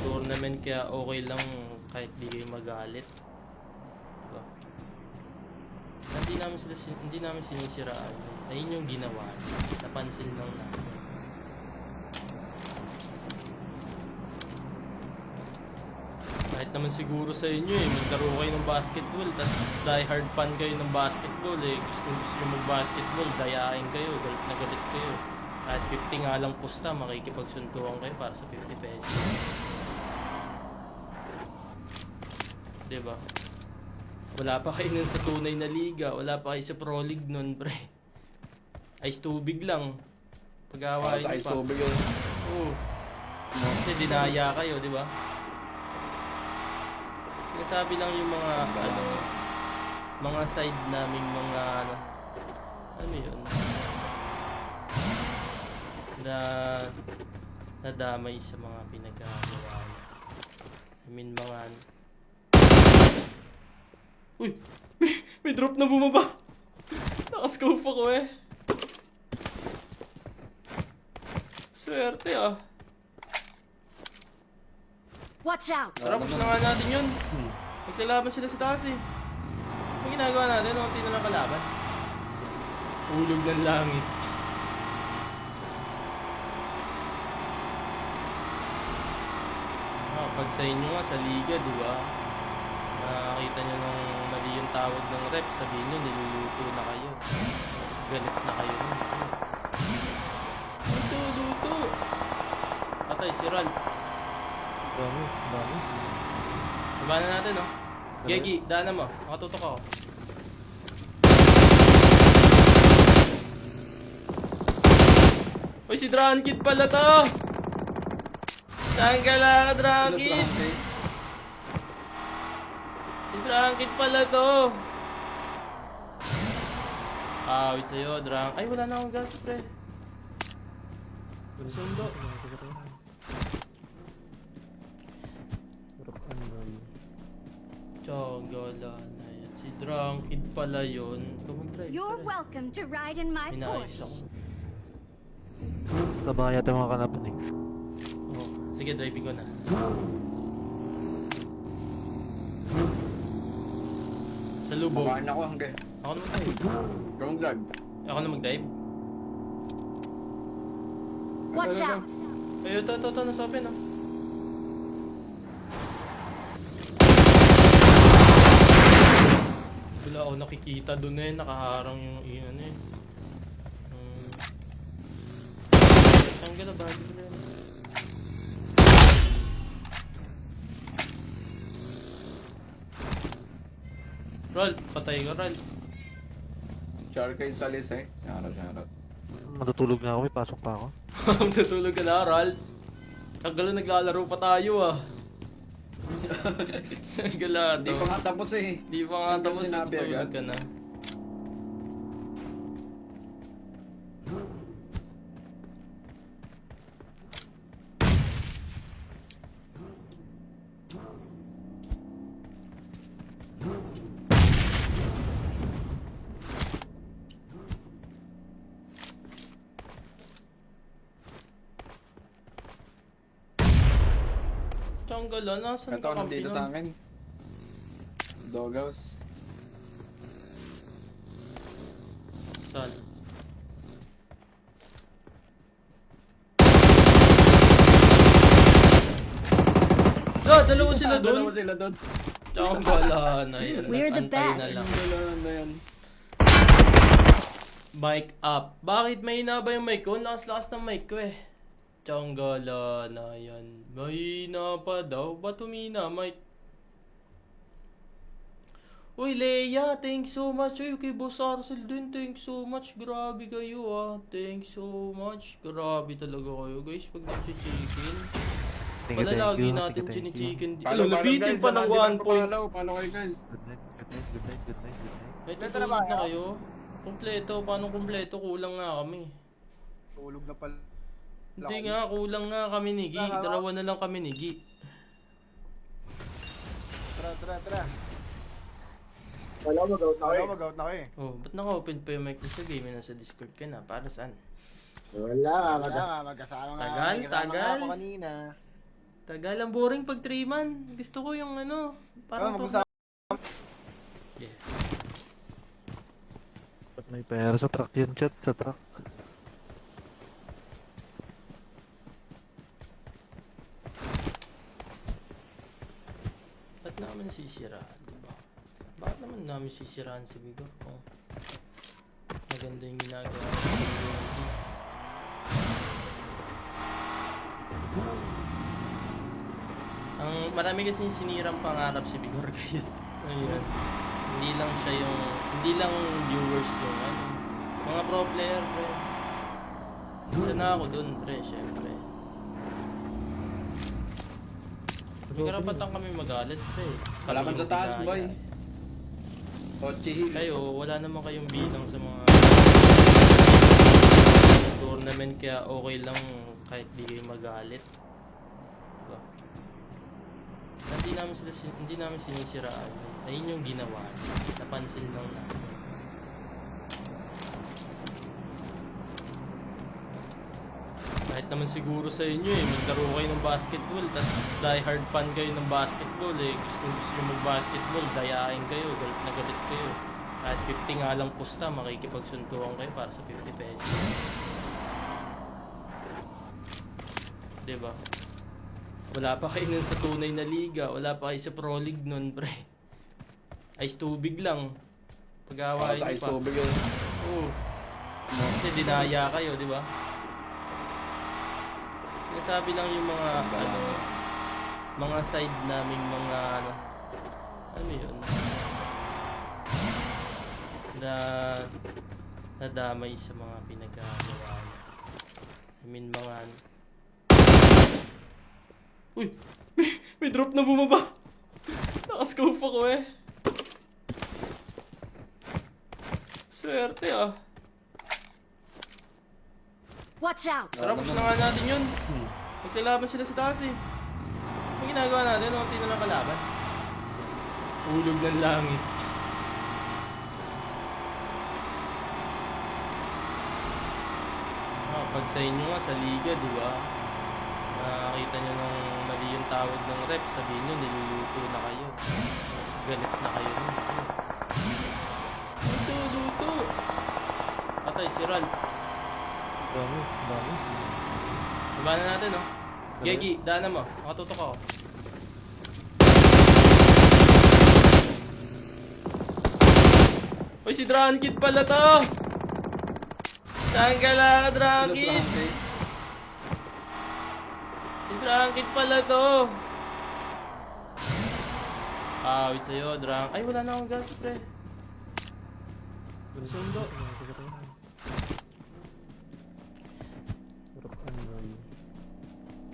tournament, kaya okay lang kahit di kayo magalit. Diba? Hindi namin sinisiraan. Ayun yung ginawa. Napansin lang namin. Kahit naman siguro sa inyo maglaro kayo ng basketball, tapos die hard fan kayo ng basketball kung gusto nyo mag-basketball, dayain kayo, galit na galit kayo. Kahit 50 nga lang pusta, makikipagsuntukan kayo para sa 50 pesos. Diba? Wala pa kayo nun sa tunay na liga, wala pa kayo sa Pro League nun, pre. Ice tubig lang. Pag-awain Sa nyo ice pa. tubig yun. Oo. Kasi dinaya kayo, di ba? Sinasabi lang yung mga, mga side namin, mga, ano yun? Na, nadamay sa mga pinagagawa niya. I mean, mga, uy! May drop na bumaba! Nakascope ako Swerte Watch out! Tara, push na nga natin yun. Magkalaban sila sa taas Ang ginagawa natin, unti na lang kalaban. Ulog ng langit. Pag sa inyo nga, sa liga, di ba? Nakakita nyo nung mali yung tawag ng rep, sabihin nyo, niluluto na kayo. Galit na kayo. Luto! Patay, si Ral. Dami. Diba na natin, no? Gegi, daanan mo. Makatutok ako. Uy, si Drankid pala to! Saan ka lang, Drankid? Si Drankid pala to! Wait sa'yo, Drank. Ay, wala na akong gas, pre. Sundo. Tsagala na yan. Si Drunkid pala yun. Ikaw mag-drive. You're welcome to ride in my Minayos ako. Porsche. Sabay yata mga kalaban eh. Oh, sige, driving ko na. Sa lubog. Makain ako hanggang. Ako na mag-drive. Ground drag. Ako na mag-drive. Watch out! Ay, ito, nasa open, Wala ako nakikita dun nakaharang yung iyan Saan ka na ba? Rol, patay ka, Rol. Charkay salis Charot. Matutulog na ako, may pasok pa ako. Tutulog ka na, Rol. Ang gala, naglalaro pa tayo, Ang gala, Hindi pa nga tapos Di pa nga tapos, Sinabi tutulog agad. ka na. Tanggal, nasan Ito, ka nandito sa akin. Doghouse. Saan? Dalawa sila doon. Tanggal, na yan. We're the Antay na best. lang. Mic up. Bakit may hina ba yung mic ko? Ang lakas-lakas ng mic ko Tsanggala na yan. Mahina pa daw. Ba't humina, Mike? Uy, Leia, thanks so much. Uy, kay Boss Arcel din, thanks so much. Grabe kayo, Thanks so much. Grabe talaga kayo, guys. Pag nag-chicken. Wala lagi natin chini-chicken. Nabitin pa ng 1 point. Paano kayo, guys? Good night. May Kompleto tutulog na ba na kayo? kayo? Kompleto. Paano kompleto? Kulang nga kami. Tulog na pala. Hindi nga, kulang nga kami ni Gi. Dalawa na lang kami ni Gi. Tara. Wala, mag-out na kayo. Oh, ba't naka-open pa yung mic ko sa game? Nasa Discord ka na. Para saan? Wala, magkasama nga. Tagal, Magkasama tagal. nga ako kanina. Tagal, ang boring pag 3 man. Gusto ko yung parang Mag-usap. Yeah. Ba't may pera sa truck yun, chat? Sa truck. Ba't namin sisiraan, diba? Bakit naman namin sisiraan si Vigor kung maganda yung ginagawa ng community? Ang marami kasi sinirang pangarap si Vigor, guys. Ayun. Hindi lang viewers yung ano. Mga pro player, pre. Isa na ako dun, pre, syempre. May karapatan kami magalit, pre. Wala man Kami sa yung taas, ginaya. boy. Kochi Hill. Kayo, wala naman kayong bilang sa mga tournament, kaya okay lang kahit di kayo magalit. Diba? Hindi namin sinisiraan. Ayun yung ginawa. Napansin lang namin. Kahit naman siguro sa inyo maglaro kayo ng basketball, tapos die hard fan kayo ng basketball kung gusto nyo mag-basketball, dayain kayo, galit na galit kayo. Kahit 50 nga lang pusta, makikipagsuntukan kayo para sa 50 pesos. Diba? Wala pa kayo nun sa tunay na liga, wala pa kayo sa Pro League nun, pre. Ice tubig lang. Pag-awain Sa nyo ice pa. tubig yun. Oo. Kasi dinaya kayo, di ba? Nasabi lang yung mga mga side naming mga ano yun na nadamay sa mga pinagagawa niya. I mean mga uy! May drop na bumaba! Nakascope ako eh. Swerte ah. Watch out! Tara, push na nga natin yun. Magkalaban sila sa taas eh. Ano ginagawa natin? Unti na lang kalaban. Ulog ng langit. Pag sa inyo nga sa liga, di ba? Nakakita nyo ng mali yung tawag ng rep, sabihin nyo, niluluto na kayo. Galit na kayo. Luto! Patay si Ral. Dami. Baba na natin, no? Gegi, daanan mo. Makatutok ako. Uy, si Drankid pala to! Saan ka lang, Drankid? Si Drankid pala to! Wait sa'yo, Drank. Ay, wala na akong gas, pre. Sundo.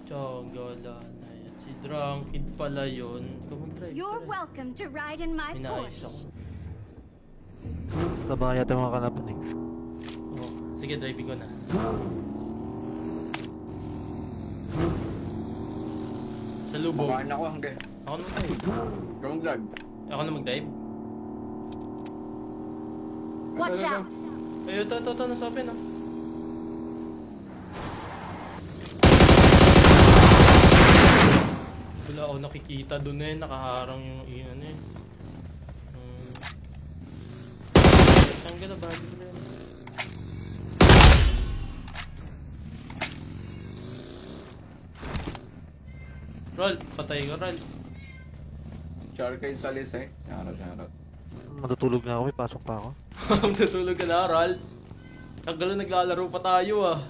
Tsagala na yan. Si Drunkid pala yun. Ikaw mag-drive. You're pala. welcome to ride in my Minayos ako. Porsche. Sa bahay yata mga kalaban eh. Oh, sige, driving ko na. Sa lubog. Makain ako hanggang. Ako na mag-drive. Ikaw mag-drive. Ako na mag-drive. Watch out! Ay, ito, nasa open, oh. Wala ako nakikita dun eh, nakaharang yung ano eh. Saan ka na ba? Di ko na yun. Roll, patay ka, Roll. Charkay Salis eh. Shoutout. Matutulog na ako, may pasok pa ako. Tutulog ka na, Roll. Tagal na naglalaro pa tayo ah.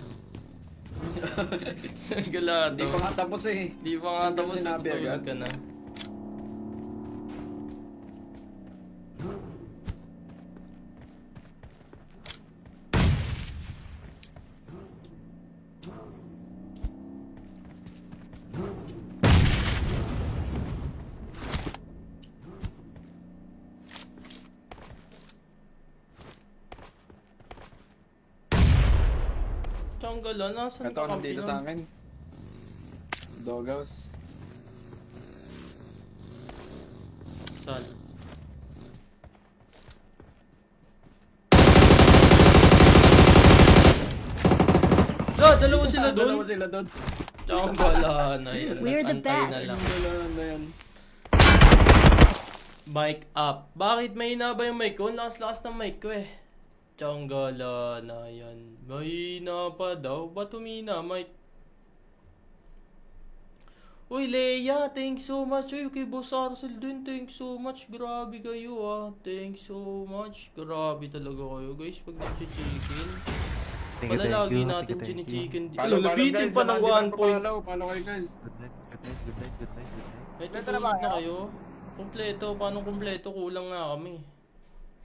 Galado. Hindi pa nga tapos eh. Di pa nga tapos Sinabi tutulog agad. ka na. Tiyanggalan, nasan Ito ka nandito kampi sa nun? akin. Doghouse. Saan? Dalawa sila dun? Dalawa sila doon. Tiyanggalan na yan. We're the Antay na best. lang. Dalawa na yan. Mic up. Bakit may hina ba yung mic ko? Ang lakas-lakas ng mic ko eh. Tsanggala na yan. Mahina pa daw. Ba't humina, Mike? Uy, Leia, thanks so much. Uy, kay Boss Arcel din, thanks so much. Grabe kayo ah. Thanks so much. Grabe talaga kayo, guys. Pag nag-chicken. Wala lagi natin chini-chicken. Ano, nabitin pa ng 1 point. Follow kayo guys. Good night, good night, good night, good night, good night. Ay, Kompleto na tutulog ba na kayo? kayo? Kompleto. Paano kompleto? Kulang nga kami.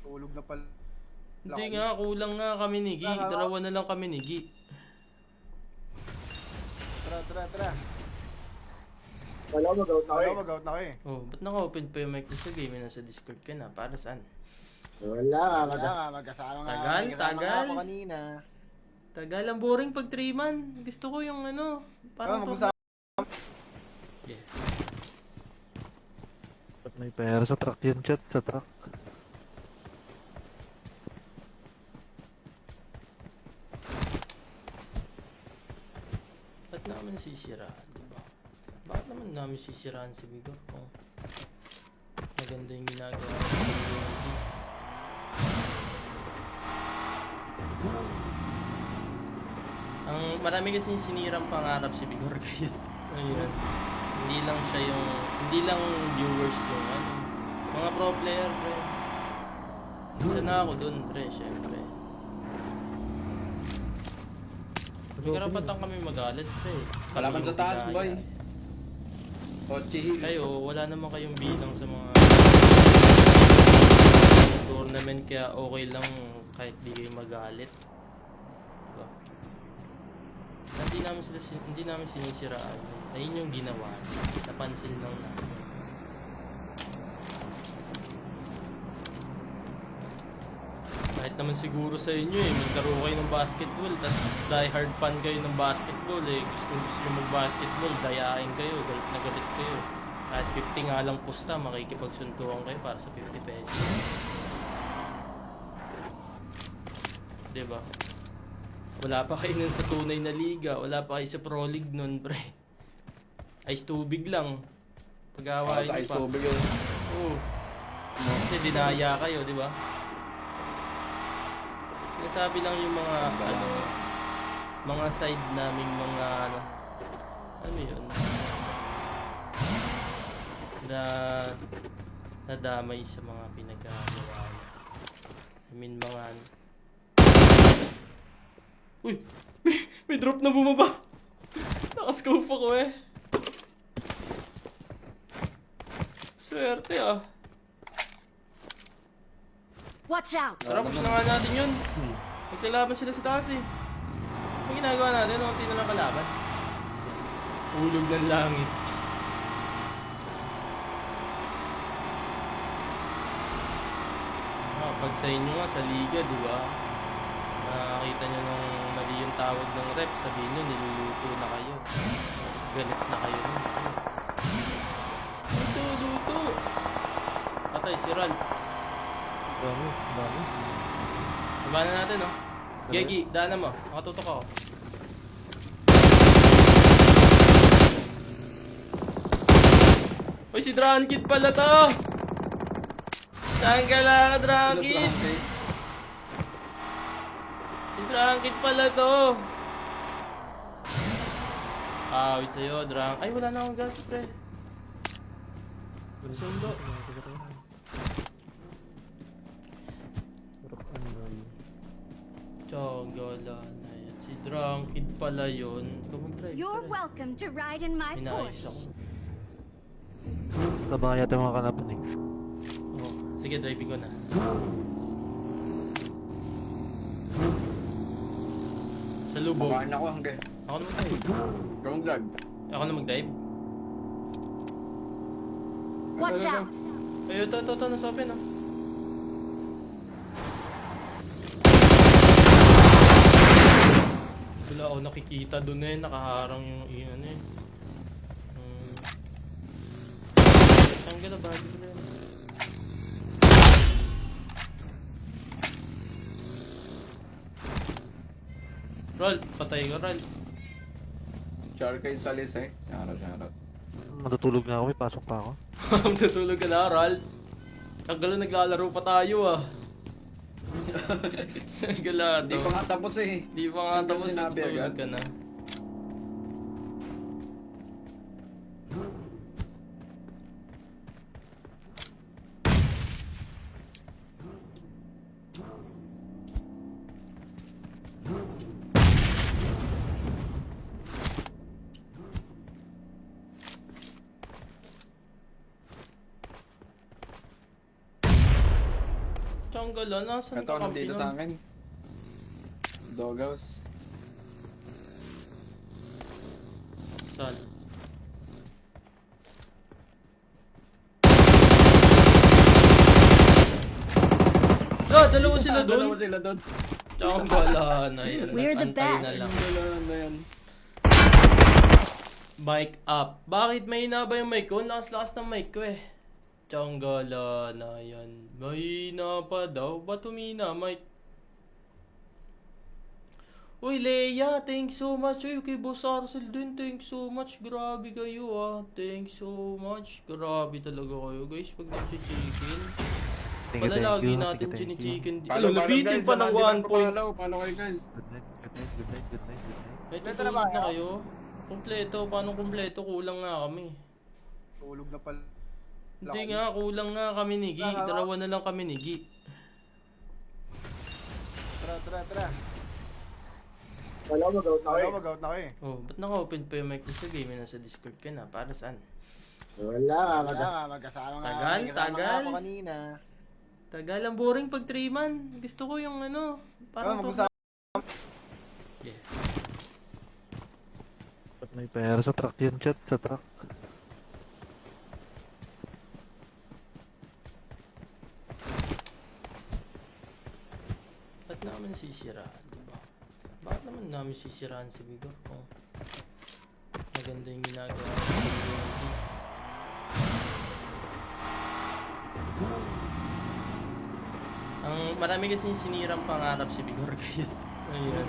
Tulog na pala. Hindi nga, kulang nga kami ni Gi. Dalawa na lang kami ni Gi. Tara. Wala, mag-out na kayo. Oh, ba't naka-open pa yung mic mo sa game? Nasa Discord ka na. Para saan? Wala, magkasama nga. Tagal, May kasama tagal. nga ako kanina. Tagal ang boring pag 3-man. Gusto ko yung ano. Parang mag-usap. Yeah. Ba't may pera sa truck yun, chat? Sa truck. Ba't naman sisiraan, diba? Bakit naman namin sisiraan si Bigo? Oh. Maganda yung ginagawa ng community. Ang marami kasi sinirang pangarap si Bigor, guys. Ayun. Hindi lang siya yung hindi lang viewers yung ano. Mga pro player, pre. Isa na ako dun, pre, syempre. May karapatan kami magalit, pre. Kalaban sa taas, Kaya- boy. Ochi. Kayo, wala naman kayong bilang sa mga tournament, kaya okay lang kahit di kayo magalit. Diba? Hindi namin sinisiraan. Ayun yung ginawa. Napansin lang namin. Kahit naman siguro sa inyo eh, maglaro kayo ng basketball, tapos die hard fan kayo ng basketball eh. Kung gusto nyo mag-basketball, dayain kayo, galit na galit kayo. Kahit 50 nga lang pusta, makikipagsuntukan kayo para sa 50 pesos. Diba? Wala pa kayo nun sa tunay na liga, wala pa kayo sa Pro League nun, pre. Ice tubig lang. Pag-awain Sa nyo ice pa. tubig yun. Oo. Kasi dinaya kayo, di ba? Sinasabi lang yung mga ano, mga side naming mga ano yun, na nadamay sa mga pinagagawa niya. I mean mga uy! May drop na bumaba! Nakascope ako eh. Swerte ah. Watch out! Tara, push na nga natin yun. Magkalaban sila sa taas eh. Ang ginagawa natin, unti na lang kalaban. Ulog ng langit. Pag sa inyo nga, sa liga, di ba? Nakakita nyo nung mali yung tawag ng rep, sabihin nyo, niluluto na kayo. Galit na kayo. Luto! Patay, si Ral. Dami. Labanan natin, oh. Gegi, daanan mo. Nakatutok ako. Uy, si Drankid pala to! Saan ka lang, Drankid? Si Drankid pala to! Wait sa'yo, Drank. Ay, wala na akong gas, pre. Sundo. Tsanggala na yan. Si Drankid pala yun. Ikaw mag-drive. You're tara. welcome to ride in my Inayos Porsche. ako. Sa bahay yata mga kalaban eh. Oh, sige, driving ko na. Sa lubog. Makain ako hanggang. Ako na mag-drive. Ground drag. Ako na mag-drive. Watch out! Ay, ito, nasa open, ah. Wala ako nakikita dun eh, nakaharang yung iyan eh. Saan ka na ba? Di ko na yun. Rol, patay ka, Rol. Char kayo sa list eh. Shoutout. Matutulog na ako, may pasok pa ako. Natutulog ka na, Rol. Tagal na naglalaro pa tayo ah. Galado. Hindi pa nga tapos eh. Di pa nga Hindi tapos mo sinabi tulog agad. ka na. Tiyanggal ah, nasan Ito, ka nandito sa akin. Doghouse. Saan? Ah, dalawa sila doon. Dalawa sila doon. Tiyanggal na yan. We're the Nag-antay na best. lang. Dalawa na yan. Mic up. Bakit mahina ba yung mic ko? Ang lakas-lakas ng mic ko eh. Tiyanggal na yan. Mahina pa daw. Ba't humina mic? Uy, Leia, thanks so much. Uy, kay Boss Arcel din, thanks so much. Grabe kayo ah. Thanks so much. Grabe talaga kayo guys pag nag-chicken. Wala lagi natin chini-chicken. Follow, Labitin guys. pa ng 1 point. Follow kayo guys. Good night, good night, good night, good night, good night. May Kompleto na tutulog ba na kayo? kayo? Kompleto. Paano kompleto? Kulang nga kami. Tulog na pala. Hindi nga, kulang nga kami ni Gi. Dalawa na lang kami ni Gi. Tara. Wala, mag-out na kayo. Mag-out na kayo. Oh, ba't naka-open pa yung mic mo sa game? Nasa Discord ka na. Para saan? Wala, magkasama nga. Tagal, Magkasama tagal. nga ako kanina. Tagal, ang boring pag 3 man. Gusto ko yung ano. Parang mag-usap. Yeah. Ba't may pera sa truck yan, chat? Sa truck. Ba't namin sisiraan, diba? Bakit naman namin sisiraan si Vigor kung maganda yung ginagawa sa community? Ang marami kasi sinirang pangarap si Vigor guys. Ayun.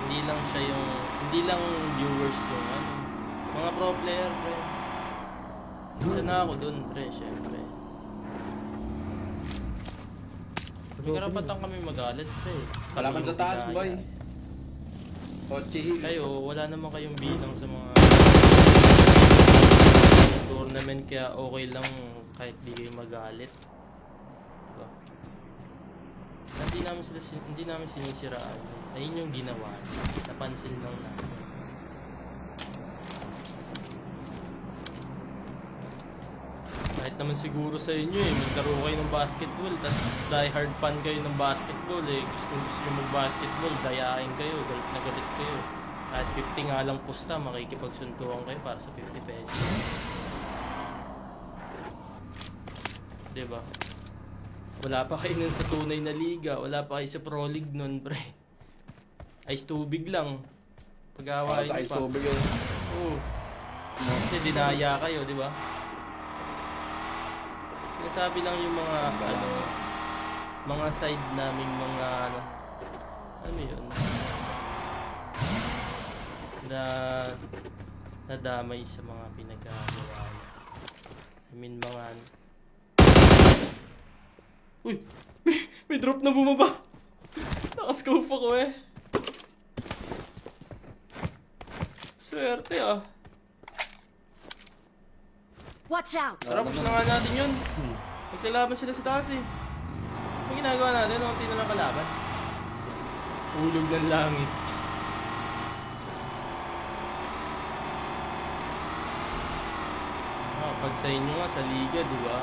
Hindi lang siya yung hindi lang viewers yung ano. Mga pro player pre. Isa na ako dun pre, syempre. May karapatan kami magalit pre. Kalaban Kami sa yung taas, ginaya. boy. Ochi Hill. Kayo, wala naman kayong bilang sa mga tournament kaya okay lang kahit di kayo magalit. Diba? Hindi namin sinisiraan. Ayun yung ginawa. Napansin lang namin. Kahit naman siguro sa inyo eh, maglaro kayo ng basketball, tapos die hard fan kayo ng basketball eh. Gusto nyo mag-basketball, dayain kayo, galit na galit kayo. Kahit 50 nga lang pusta, makikipagsuntukan kayo para sa 50 pesos. Diba? Wala pa kayo nun sa tunay na liga, wala pa kayo sa Pro League nun, pre. Ice tubig lang. Pag-awain Sa nyo ice pa. tubig yun. Oo. Kasi dinaya kayo, di ba? Sinasabi lang yung mga, ano, mga side namin, mga, ano yun, na nadamay sa mga pinagagawa niya. I mean, mga, uy! May drop na bumaba! Nakascope ako eh. Swerte ah. Watch out! Tara, push na nga natin yun. Magkalaban sila sa taas eh. Ang ginagawa natin, unti na lang kalaban. Ulog ng langit. Pag sa inyo nga, sa liga, di ba?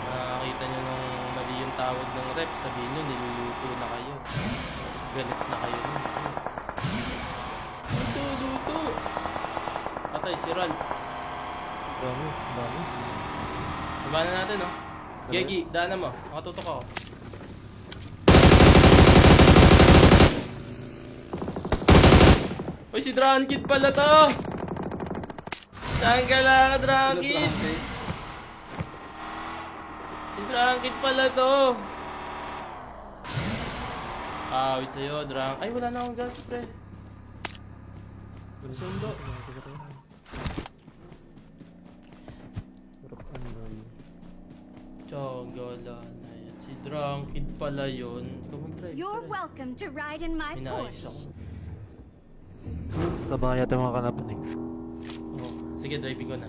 Nakakita nyo nung mali yung tawag ng rep, sabihin nyo, niluluto na kayo. Galit na kayo nun. Luto! Patay, si Ral. Dami. Labanan natin, oh. Gegi, daanan mo. Makatutok ako. Uy, si Drankid pala to! Saan ka lang, Drankid? Si Drankid pala to! Awit sa'yo, Drank. Ay, wala na akong gas, pre. Sundo. Tiyogala na yan. Si Si Drunkid pala yun. Ikaw mag-drive. You're tara. welcome to ride in my Inayos ako. Porsche. Sabay yata yung mga kalaban eh. Oh, sige, driving ko na.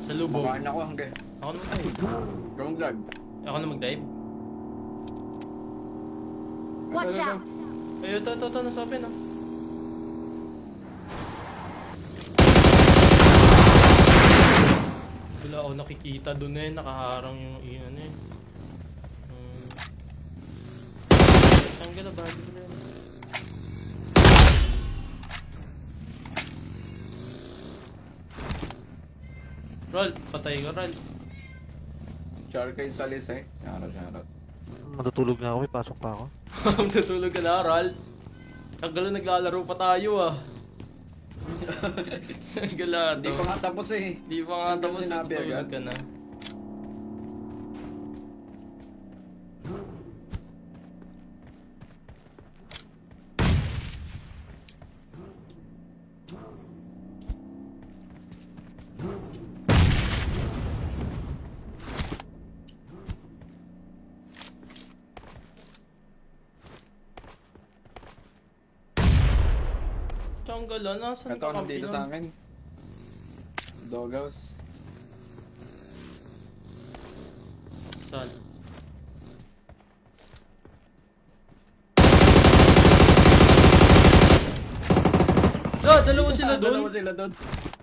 Sa lubog. Makain ako hanggang. Ako na mag-drive. Ground drag. Ako na mag-drive. Watch out! Ay, ito, nasa open, oh. Wala ako nakikita dun eh, nakaharang yung ano eh. Tanggal na body ko rin. Roll, patay ka, Roll. Charkay salis eh. Charot. Matutulog na ako, may pasok pa ako. Tutulog ka na, Roll. Ang gala, naglalaro pa tayo ah. Ang gala Hindi to. pa nga tapos eh. Di pa nga tapos Sinabi tutulog agad. ka na. Tiyanggal ah, nasan Ito, ka nandito sa akin. Doghouse. Saan? Dalawa sila doon. Dalawa sila doon.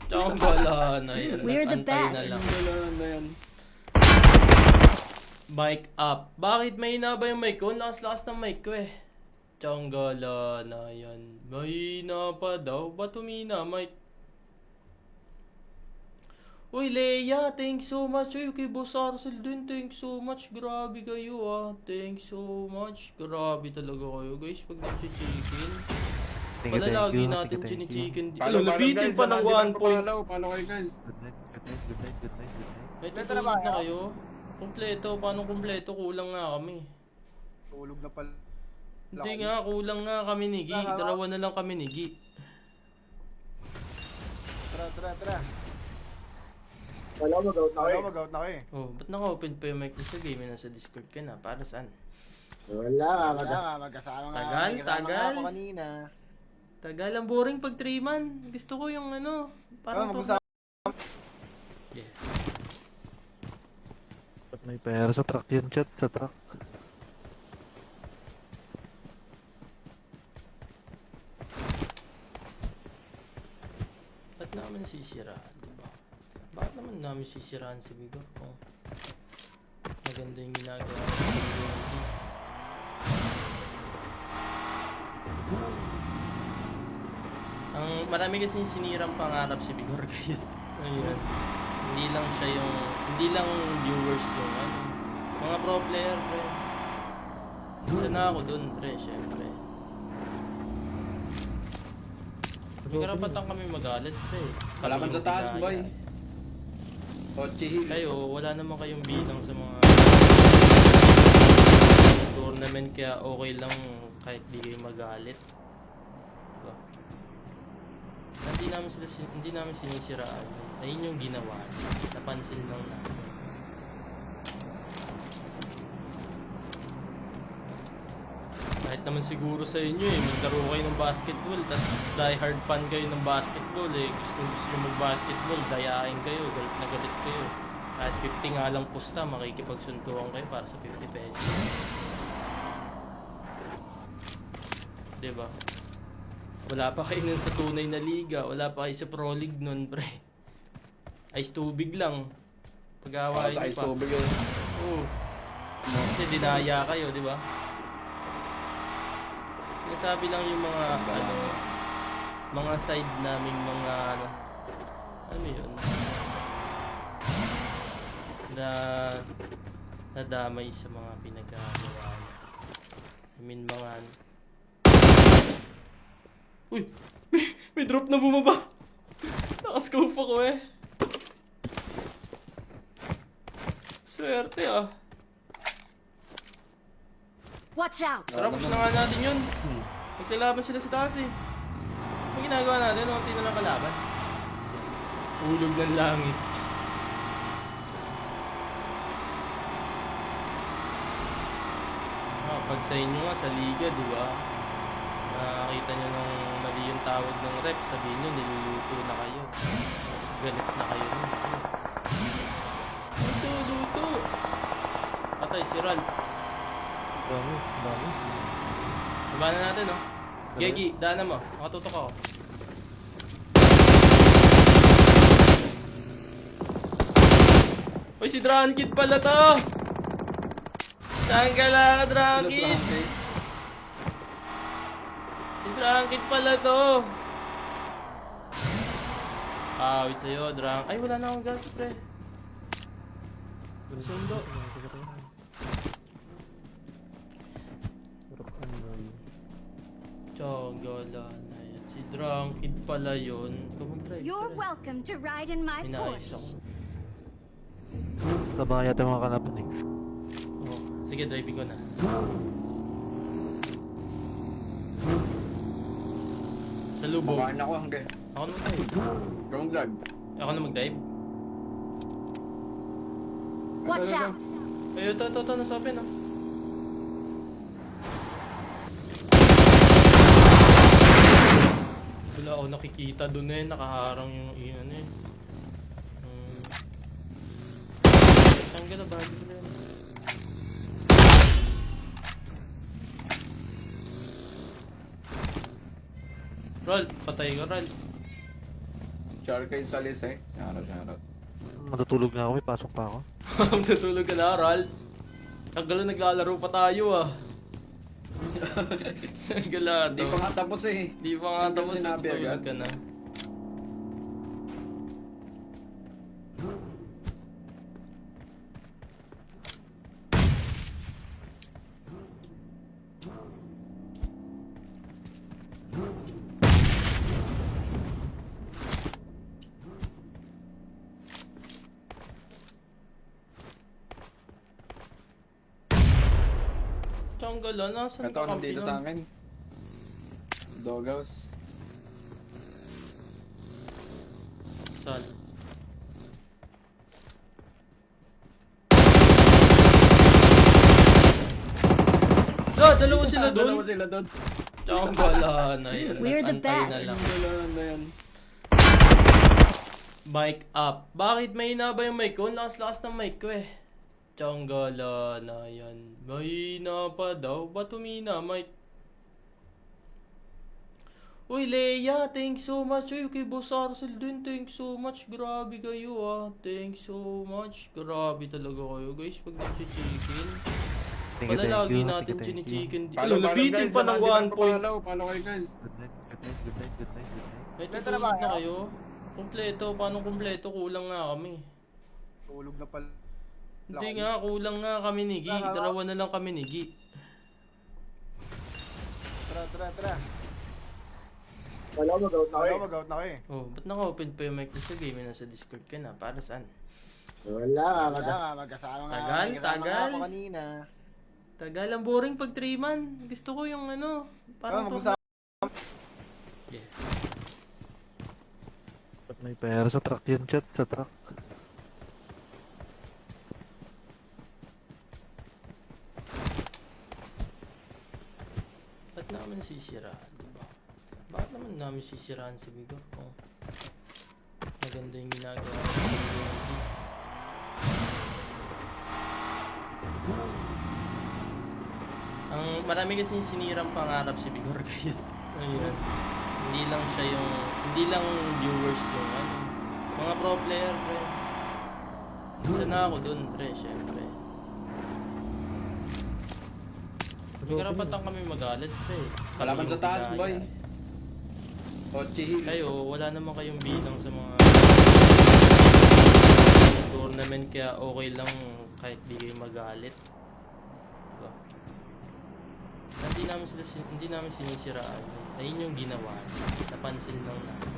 Tiyanggal na yan. We're the Antay na best. lang. Dalawa na yan. Mic up. Bakit mahina ba yung mic ko? Ang lakas-lakas ng mic ko eh. Tiyanggal na yan. Mahina pa daw. Ba't humina mic? Uy, Leia, thanks so much. Uy, kay Boss Arcel din, thanks so much. Grabe kayo ah. Thanks so much. Grabe talaga kayo guys pag nag-chicken. Thank you, Pala thank lagi you, natin thank you, thank you. chini-chicken. Follow, Ano, nabitin guys. pa ng Sa 1 point. Follow kayo guys. Good night, good night, good night, good night, good night. May Kompleto na ba tutulog na kayo? kayo? Kompleto. Paano kompleto? Kulang nga kami. Tulog na pala. Hindi nga, kulang nga kami ni Gi. Dalawa na lang kami ni Gi. Tara. Wala, mag-out na kayo eh. Oh, ba't naka-open pa yung mic ko sa game? Nasa Discord ka na. Para saan? Wala, magkasama nga. Tagal, Magkasama tagal. nga ako kanina. Tagal, ang boring pag 3 man. Gusto ko yung ano. Parang Mag-usap. Yeah. Ba't may pera sa truck yun, chat? Sa truck. Ba't namin sisiraan, diba? Bakit naman namin sisiraan si Bigor kung maganda yung ginagawa sa community? Ang marami kasi sinirang pangarap si Bigor guys. Ayun. Hindi lang viewers yung ano. Mga pro player, pre. Isa na ako dun, pre, syempre. May karapatan kami magalit, pre. Kalaban Kami sa yung taas, ginaya. boy. Ochi Hill. Kayo, wala naman kayong bilang sa mga tournament, kaya okay lang kahit di kayo magalit. Diba? Hindi namin sinisiraan. Ayun yung ginawa. Napansin lang namin. Kahit naman siguro sa inyo eh, maglaro kayo ng basketball, tapos die hard fan kayo ng basketball eh. Kung gusto nyo mag-basketball, dayain kayo, galit na galit kayo. Kahit 50 nga lang pusta, makikipagsuntuan kayo para sa 50 pesos. Diba? Wala pa kayo nun sa tunay na liga, wala pa kayo sa Pro League nun, pre. Ice tubig lang. Pag-awain Sa nyo ice pa. tubig yun. Oo. Kasi dinaya kayo, di ba? Nasabi lang yung mga ano, mga side naming mga ano yun, na nadamay sa mga pinagagawa niya. I mean mga uy! May drop na bumaba! Nakascope ako eh. Swerte ah. Watch out! Tara, push na nga natin yun. Magkalaban sila sa taas eh. Ano ginagawa natin? Unti na lang kalaban. Ulog ng langit. sa inyo nga sa liga, di ba? Nakakita nyo nung mali yung tawag ng rep, sabihin nyo niluluto na kayo. Galit na kayo nun. Luto! Patay si Ral. Dami, dami. Baba na natin, no? Gegi, daanan mo. Makatutok ako. Uy, si Drankid pala to! Saan ka lang, Drankid? Si Drankid pala to! Wait sa'yo, Drank. Ay, wala na akong gas, pre. Sundo. Tsagala na yan. Si Drankid pala yun. Ikaw mag-drive. You're pre. welcome to ride in my Minayos ako. Porsche. Sa bahay yata mga kalaban eh. Oh, sige, driving ko na. Sa lubog. Makain ako hanggang. Ako na mag-drive. Wrong drive. Ako na mag-drive. Watch out! Ay, ito, nasa open, ah. Wala ako nakikita dun eh, nakaharang yung ano eh. Ang ganda, bagay ko rin. Rol, patay ka, Rol. Char kayo sa list eh. Charot. Matutulog na ako, may pasok pa ako. Tutulog ka na, Rol. Ang gala, naglalaro pa tayo ah. Ang gala Hindi to. pa nga tapos eh. Di pa nga tapos Sinabi tutulog agad. ka na. Tiyanggalan, nasan Ito ka nandito kampiyon? sa akin. Doghouse. Saan? Dalawa sila dun? Dalawa sila doon. Tiyanggalan na yan. We're the Nag-antay na best. lang. Dalawa na yan. Mic up. Bakit mahina ba yung mic ko? Ang lakas-lakas ng mic ko eh. Tiyanggalan na yan. Mahina pa daw. Ba't humina, mic? Uy, Leia, thanks so much. Uy, kay Boss Arcel din, thanks so much. Grabe kayo ah. Thanks so much. Grabe talaga kayo, guys. Pag nag-chicken. Thank you, Wala thank lagi you. natin Thank you. chinichicken. Follow, Ano, nabitin guys. pa ng 1 point. Follow kayo guys. Good night, good night, good night, good night, good night. May Kompleto na ba tutulog na kayo? kayo? Kompleto. Paano kompleto? Kulang nga kami. Tulog na pala. Hindi nga, kulang nga kami ni Gi. Tara, Dalawa na lang kami ni Gi. Tara. Wala, mag-out na kayo. Oh, ba't naka-open pa yung mic mo sa game? Nasa Discord ka na. Para saan? Wala, magkasama nga. Tagal, May kasama tagal. nga ako kanina. Tagal, ang boring pag 3-man. Gusto ko yung ano. Parang mag-usap. Yeah. Ba't may pera sa truck yun, chat? Sa truck. Ba't naman sisiraan, diba? Bakit naman namin sisiraan si Bigo? Oh. Maganda yung ginagawa ng community. Ang marami kasi sinirang pangarap si Bigor, guys. Ayun. Hindi lang siya yung hindi lang viewers yung ano. Mga pro player, pre. Isa na ako dun, pre, syempre. May karapatan kami magalit, pre. Kalaban sa taas, Kaya- boy. Ochi. Kayo, wala naman kayong bilang sa mga tournament, kaya okay lang kahit di kayo magalit. Diba? Hindi namin sinisiraan. Ayun yung ginawa. Napansin lang namin.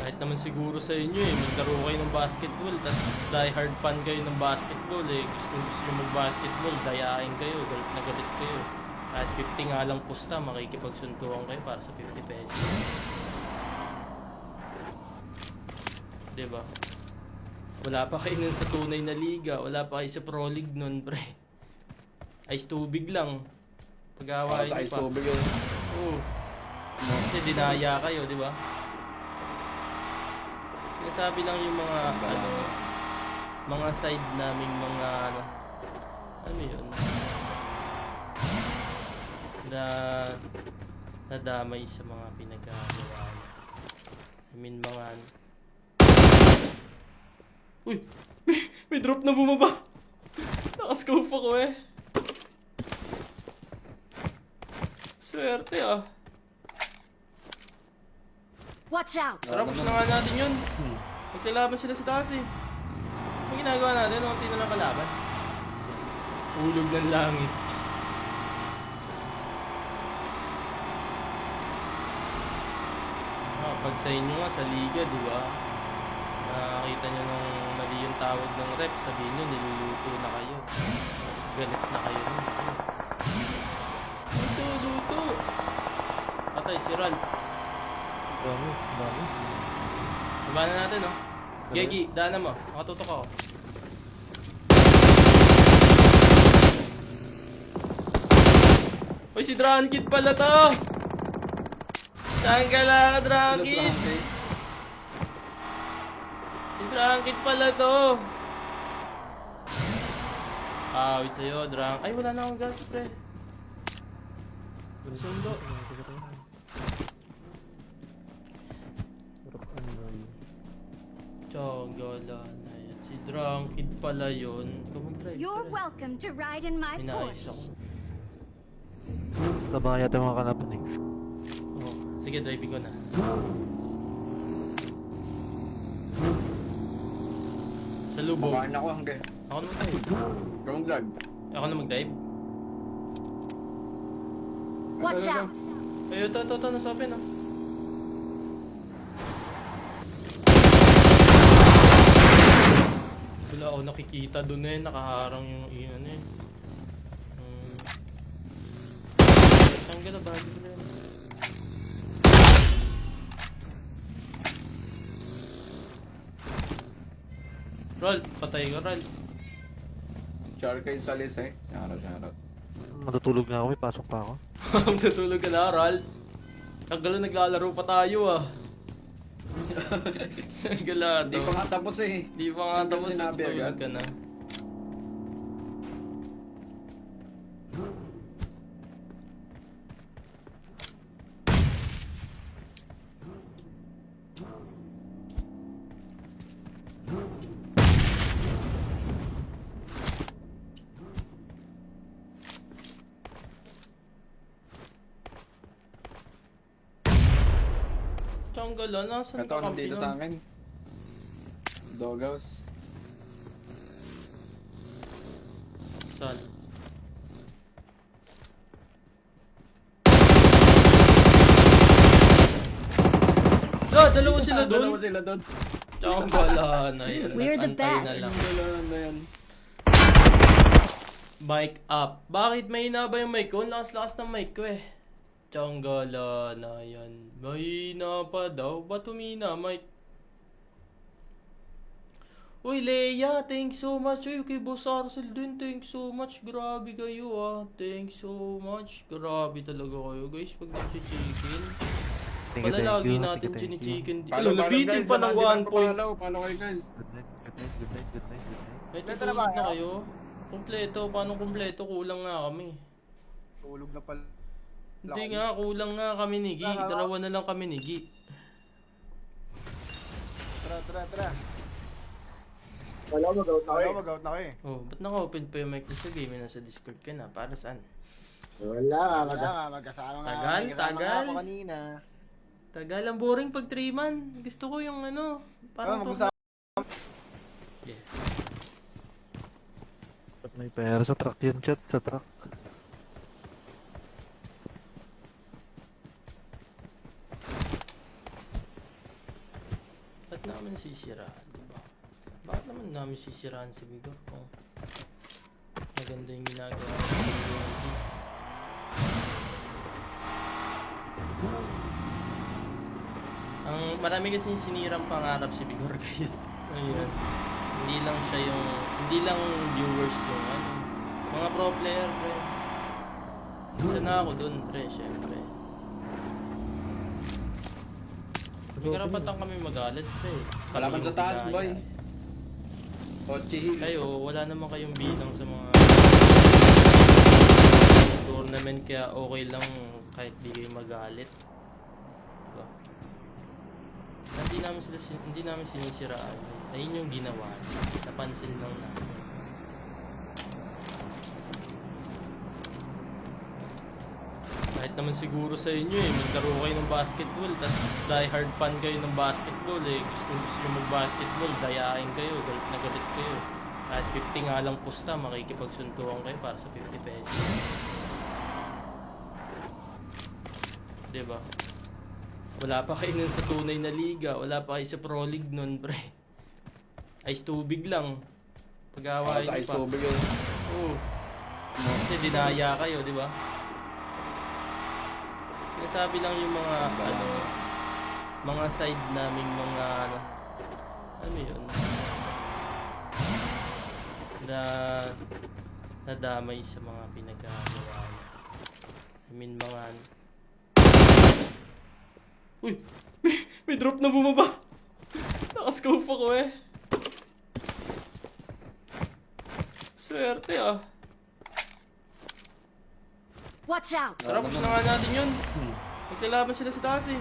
Kahit naman siguro sa inyo eh, maglaro kayo ng basketball, tapos die hard fan kayo ng basketball eh. Gusto nyo mag-basketball, dayain kayo, galit na galit kayo. At 50 nga lang pusta, makikipagsuntukan kayo para sa 50 pesos. Diba? Wala pa kayo nun sa tunay na liga. Wala pa kayo sa Pro League nun, pre. Ice tubig lang. Pag-awain Sa nyo ice pa. tubig yun. Oo. Kasi dinaya kayo, di ba? Sinasabi lang yung mga, ano, mga side naming mga, ano yun? Na nadamay sa mga pinagagawa niya. I mean, mga, uy! May drop na bumaba! Nakascope ako eh. Swerte ah. Watch out! Tara, push na nga natin yun. Magkalaban sila sa taas eh. Ang ginagawa natin, unti na lang kalaban. Ulog ng langit. Pag sa inyo nga, sa liga, di ba? Nakakita nyo nung mali yung tawag ng rep, sabihin nyo, niluluto na kayo. Galit na kayo. Luto! Patay, si Ral. Dami. Labanan natin, oh. Gegi, daanan mo. Makatutok ako. Uy, si Drankid pala to! Saan ka lang, Drankid? Si Drankid pala to! Wait sa'yo, Drank. Ay, wala na akong gas, pre. Sundo. Tsagala na yan. Si Drankid pala yun. Ikaw mag-drive. You're pre. welcome to ride in my Inayos Porsche. ako. Sa bahay yata mga kalaban eh. Oh, sige, driving ko na. Sa lubog. Makain ako hanggang. Ako na mag-drive. Wrong vlog. Ako na mag-drive. Watch out! Ay, ito, nasa open, ah. Wala ako nakikita dun eh, nakaharang yung iyon eh. Saan ka na ba? Di ba na yun? Rol, patay ka, Rol. Share kayo sa list eh. Shoutout. Matutulog na ako, may pasok pa ako. Natulog ka na, Rol. Tagal na naglalaro pa tayo ah. Galado. Hindi pa nga tapos eh. Di pa nga Hindi tapos mo sinabi natulog agad. ka na. Tiyanggal ah, nasan Ito, ka nandito sa akin. Doghouse. Saan? Dalawa sila doon. Dalawa sila doon. Tiyanggal na yan. We're the Nag-antay na best. lang. Dalawa na yan. Mic up. Bakit mahina ba yung mic ko? Ang lakas-lakas ng mic ko eh. Tiyonggala na yan. Mahina pa daw. Ba't humina, mic? Uy, Leia, thanks so much. Uy, kay Boss Arcel din, thanks so much. Grabe kayo ah. Thanks so much. Grabe talaga kayo guys pag nag-chicken. Wala lagi natin chini-chicken. Alam, nabitin pa ng 1 point. Paano kayo guys? Good night. May Kompleto na tutulog ba na kayo? kayo? Kompleto. Paano kompleto? Kulang nga kami. Tulog na pala. Hindi nga, kulang nga kami ni Gi. Dalawa na lang kami ni Gi. Tara. Wala, mag-out na kayo. Oh, ba't naka-open pa yung mic mo sa game? Nasa Discord ka na. Para saan? Wala magkasama nga. Tagal, Magkasama nga tagal. ako kanina. Tagal, ang boring pag 3 man. Gusto ko yung ano, parang mag-usap. Yeah. Ba't may pera sa truck yan, chat? Sa truck. Ba't namin sisiraan, diba? Bakit naman namin sisiraan si Vigor kung maganda yung ginagawa sa community? Ang marami kasi sinirang pangarap si Vigor guys. Ayun. Hindi lang viewers yung ano. Mga pro player, pre. Isa na ako dun, pre, syempre. May karapatan kami magalit, pre. Kalaban Kami sa yung taas, ginaya. boy. Kochi Hill. Kayo, wala naman kayong bilang sa mga tournament, kaya okay lang kahit di kayo magalit. Diba? Hindi namin sinisiraan. Ayun yung ginawa. Napansin lang namin. Kahit naman siguro sa inyo maglaro kayo ng basketball, tapos die hard fan kayo ng basketball kung gusto nyo mag-basketball, dayain kayo, galit na galit kayo. Kahit 50 nga lang pusta, makikipagsuntukan kayo para sa 50 pesos. Diba? Wala pa kayo nun sa tunay na liga, wala pa kayo sa Pro League nun, pre. Ice tubig lang. Pag-awain Sa nyo ice pa. tubig yun. Oo. Kasi dinaya kayo, di ba? Sinasabi lang yung mga mga side naming mga ano yun na nadamay sa mga pinagagawa niya. I mean mga uy! May drop na bumaba! Nakascope ako eh. Swerte ah. Watch out! Tapos na nga natin yun. Magkalaban sila sa taas eh.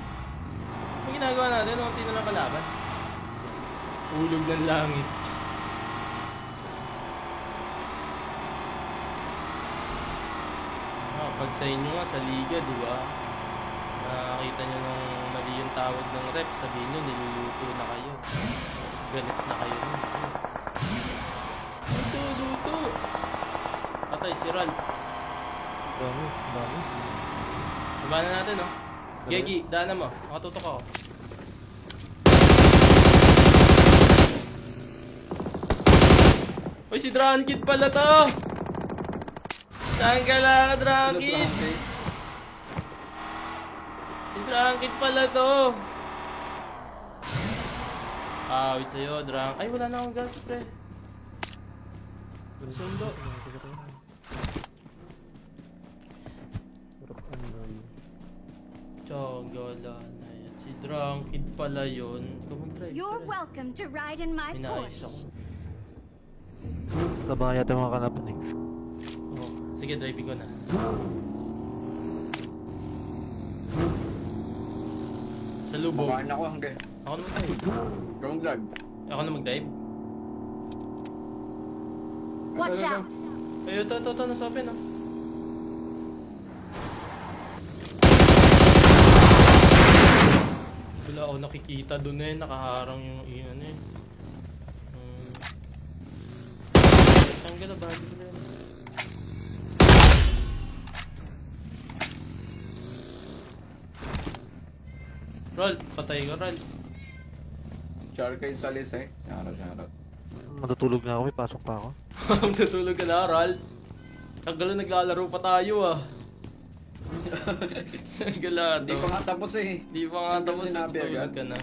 Ang ginagawa natin, unti na lang kalaban. Ulog ng langit. Pag sa inyo nga, sa liga, di ba? Nakakita nyo nung mali yung tawag ng rep, sabihin nyo, niluluto na kayo. Galit na kayo. Luto! Patay, si Ral. Dami. Diba na natin, no? Gegi, daanan mo. Makatutok ako. Uy, si Drankid pala to! Saan ka lang, Drankid? Si Drankid pala to! Awit sa'yo, Drank. Ay, wala na akong gas, pre. Sundo. Tsagala na yan. Si Drunkid pala yun. Ikaw mag-drive. You're pre. welcome to ride in my Minayos ako. Porsche. Sabaya tayo mga kalaban eh. Oh, sige, driving ko na. Sa lubog. Makain ako hanggang. Ako na mag-drive. Ground drag. Ako na mag-drive. Watch out! Ay, ito, nasa open, oh. Wala ako nakikita dun eh, nakaharang yung iyan eh. Tanggal na body ko rin. Roll, patay ka, Roll. Charkay Salis eh. Shoutout. Matutulog na ako, may pasok pa ako. Tutulog ka na, Roll. Ang gala, naglalaro pa tayo ah. Ang gala Hindi to. pa nga tapos eh. Di pa nga tapos, Sinabi tutulog agad. ka na.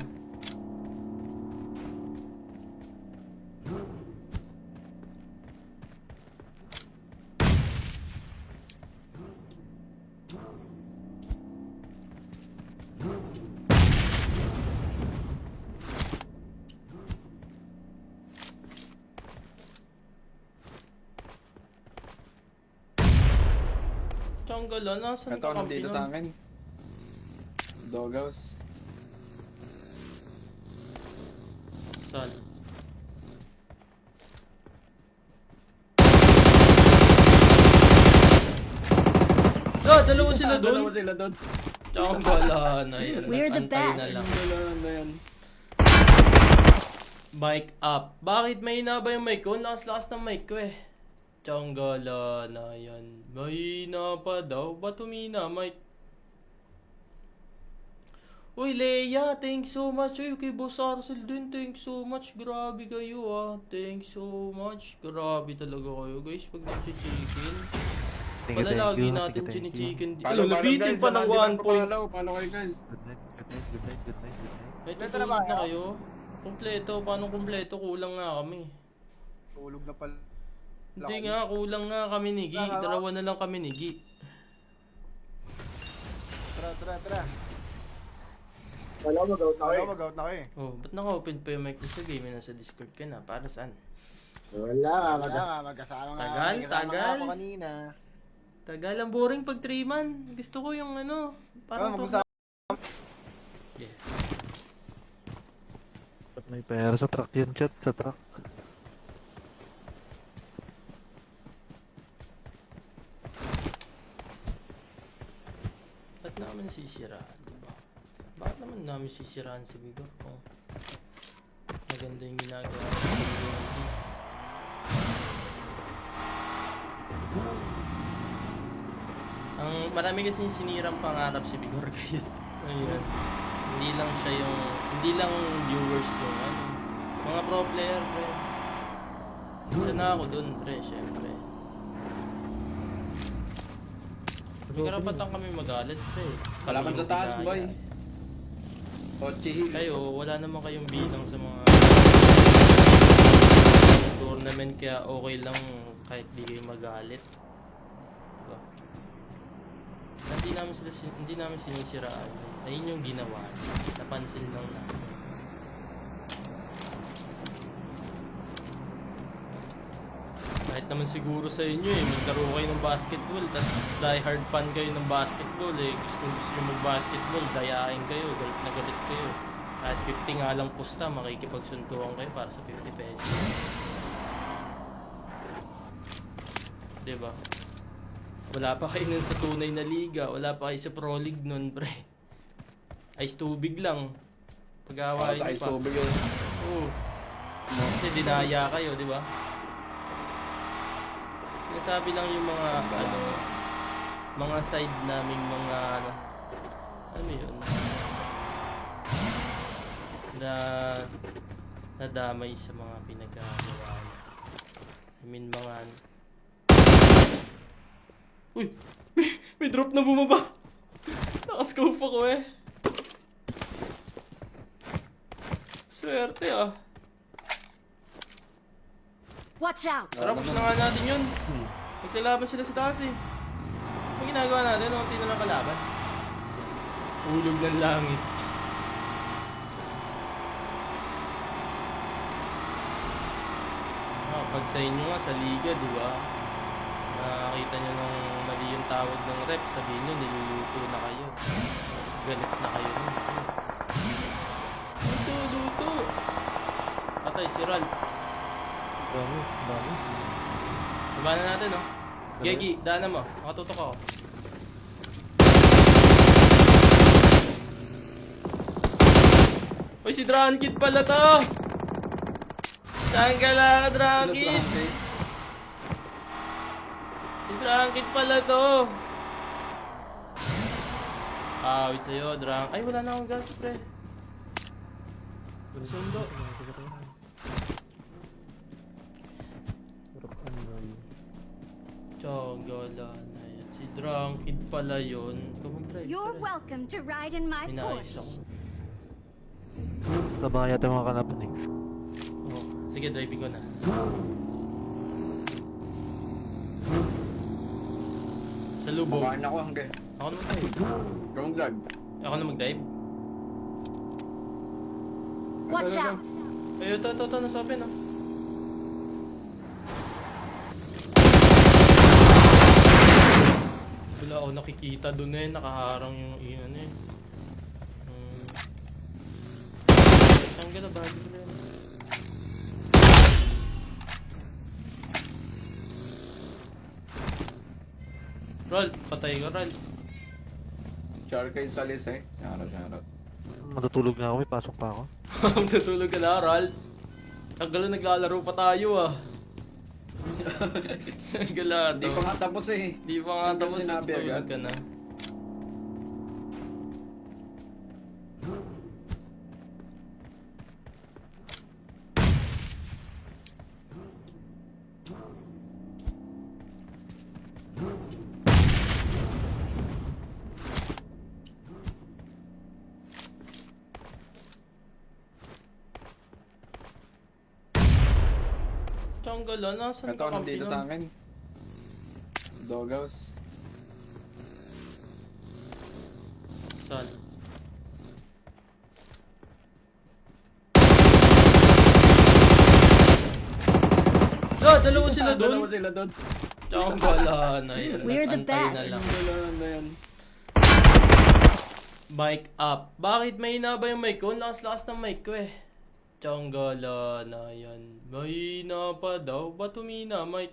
Tiyanggal, nasan Ito, ka nandito sa akin. Doghouse. Saan? Dalawa sila doon. Dalawa sila doon. Tiyanggal, na yan. We're the Antay na best. lang. Dalawa na yan. Mic up. Bakit mahina ba yung mic ko? Ang lakas-lakas ng mic ko eh. Tiyangala na yan. Mahina pa daw. Ba't humina, Mike? Uy, Leia, thanks so much. Uy, kay Boss Arcel din, thanks so much. Grabe kayo ah. Thanks so much. Grabe talaga kayo, guys. Pag nag-chicken. Pala lagi natin chinichicken. Ano, nabitin pa ng 1 point. Paano kayo guys? Good night. May Kompleto na tutulog ba na kayo? kayo? Kompleto. Paano kompleto? Kulang nga kami. Tulog na pala. Hindi nga, kulang nga kami ni Gi. Dalawa na lang kami ni Gi. Tara. Wala, mag-out na kayo. Oh, ba't naka-open pa yung mic mo sa game? Nasa Discord ka na. Para saan? Wala, magkasama nga. Tagal, May kasama tagal. nga ako kanina. Tagal, ang boring pag 3-man. Gusto ko yung ano. Parang mag-usap. Yeah. Ba't may pera sa truck yan, chat? Sa truck. Ba't namin sisiraan, diba? Bakit naman namin sisiraan si Vigor kung maganda yung ginagawa sa community? Ang marami kasi sinirang pangarap si Vigor, guys. Ayun. Hindi lang viewers yung ano. Mga pro player, pre. Isa na ako dun, pre, syempre. May karapatan kami magalit, pre. Wala man Kami sa yung taas, ginaya. boy. Ochi Hill. Kayo, wala naman kayong bilang sa mga tournament, kaya okay lang kahit di kayo magalit. Diba? Hindi namin sinisiraan. Ayun yung ginawa. Napansin lang namin. Kahit naman siguro sa inyo maglaro kayo ng basketball, tapos die hard fan kayo ng basketball kung gusto nyo mag-basketball, dayain kayo, galit na galit kayo. Kahit 50 nga lang pusta, makikipagsuntuan kayo para sa 50 pesos. Diba? Wala pa kayo nun sa tunay na liga, wala pa kayo sa Pro League nun, pre. Ice tubig lang. Pag-awain Sa nyo ice pa. tubig yun. Oo. Kasi dinaya kayo, di ba? Sinasabi lang yung mga mga side naming mga ano yun na nadamay sa mga pinagagawa niya. I mean mga uy! May drop na bumaba! Nakascope ako Swerte ah. Watch out! Tara, push na nga natin yun. Magkalaban sila sa taas Ano ginagawa natin? Unti na lang kalaban. Ulog ng langit. Pag sa inyo nga sa liga, di ba? Nakakita nyo nung mali yung tawag ng rep, sabihin nyo, niluluto na kayo. Galit na kayo. Luto! Patay si Ral. Dami. Baba na natin, no? Gegi, daanan mo. Makatutok ako. Uy, si Drankid pala to! Saan ka lang, Drankid? Si Drankid pala to! Wait sa'yo, Drank. Ay, wala na akong gas, pre. Sundo. Tsagala na yan. Si Drunkid pala yun. Ikaw mag-drive. You're pala. welcome to ride in my Minayos Porsche. ako. Sa bahay yata mga kalaban eh. Oh, sige, driving ko na. Sa lubog. Makain ako hanggang. Ako na mag-drive. Gawang drive. Ako na mag-drive. Watch out! Ay, ito, nasa open, ah. Wala ako nakikita dun nakaharang yung ano Ang ganda, bagay ko rin. Roll, patay ka, Roll. Charkay Salis Shoutout. Matutulog na ako, may pasok pa ako. Tutulog ka na, Roll. Ang gala, naglalaro pa tayo, ah. Ang gala, Hindi pa nga tapos Di pa nga tapos, sinabi tutulog agad. ka na. Jungle, nasan Ito, ka nandito sa akin. Doghouse. Saan? Dalawa sila doon. Dalawa sila doon. Jungle, na yan. We're the Nag-antay na best. lang. Dalawa na yan. Mic up. Bakit mahina ba yung mic ko? Ang lakas-lakas ng mic ko eh. Tsanggala na yan. Mahina pa daw. Ba't humina, mic?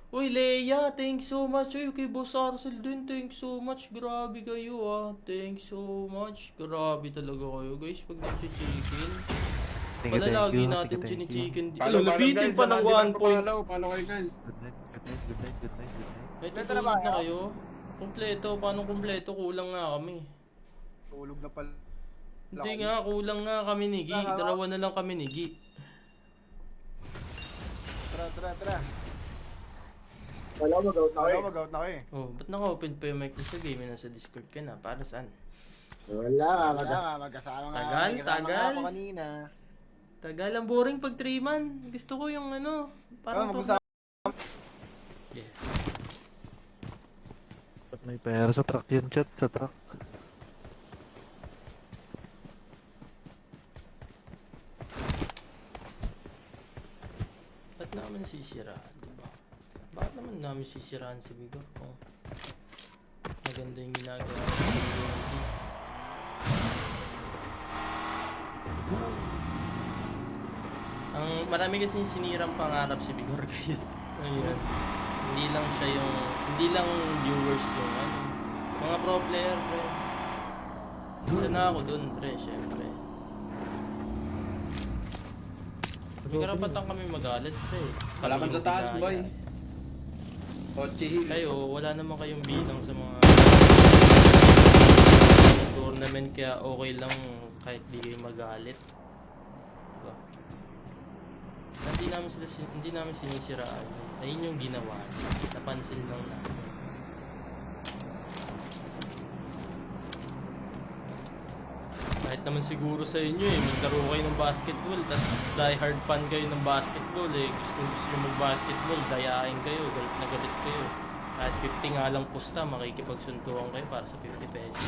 Uy, Leia, thanks so much. Uy, kay Boss Arcel din, thanks so much. Grabe kayo ah. Thanks so much. Grabe talaga kayo guys pag nag-chicken. Thank you, Wala thank lagi you. natin Thank you. chinichicken. Follow, Ano, nabitin guys. pa ng 1 point. Follow kayo guys. Good night, good night, good night, good night, good night. May Kompleto na ba tutulog na kayo? kayo? Kompleto. Paano kompleto? Kulang nga kami. Tulog na pala. Hindi nga, kulang nga kami ni Gi. Tara, Dalawa na lang kami ni Gi. Tara. Wala, mag-out na kayo. Oh, ba't naka-open pa yung mic mo sa game? Nasa Discord ka na. Para saan? Wala, magkasama nga. Tagal, May kasama tagal. nga ako kanina. Tagal, ang boring pag 3 man. Gusto ko yung ano. Parang mag-usap. Yeah. Ba't may pera sa truck yun, chat? Sa truck. Ba't naman sisiraan, diba? Bakit naman namin sisiraan si Bigo? Oh. Maganda yung ginagawa sa community. Ang marami kasi sinirang pangarap si Bigor guys. Ayun. Hindi lang siya yung hindi lang viewers yung ano. Mga pro player pre. Isa na ako dun pre, syempre. May karapatan kami magalit pre. Kalaban sa taas, Kami yung boy. ginaya. Ochi Hill. Kayo, wala naman kayong bilang sa mga tournament kaya okay lang kahit di kayo magalit. Diba? Hindi namin sinisiraan. Ayun yung ginawa. Napansin lang namin. Kahit naman siguro sa inyo eh, maglaro kayo ng basketball, tapos die hard fan kayo ng basketball eh. Kung gusto nyo mag-basketball, dayain kayo, galit na galit kayo. Kahit 50 nga lang pusta, makikipagsuntukan kayo para sa 50 pesos.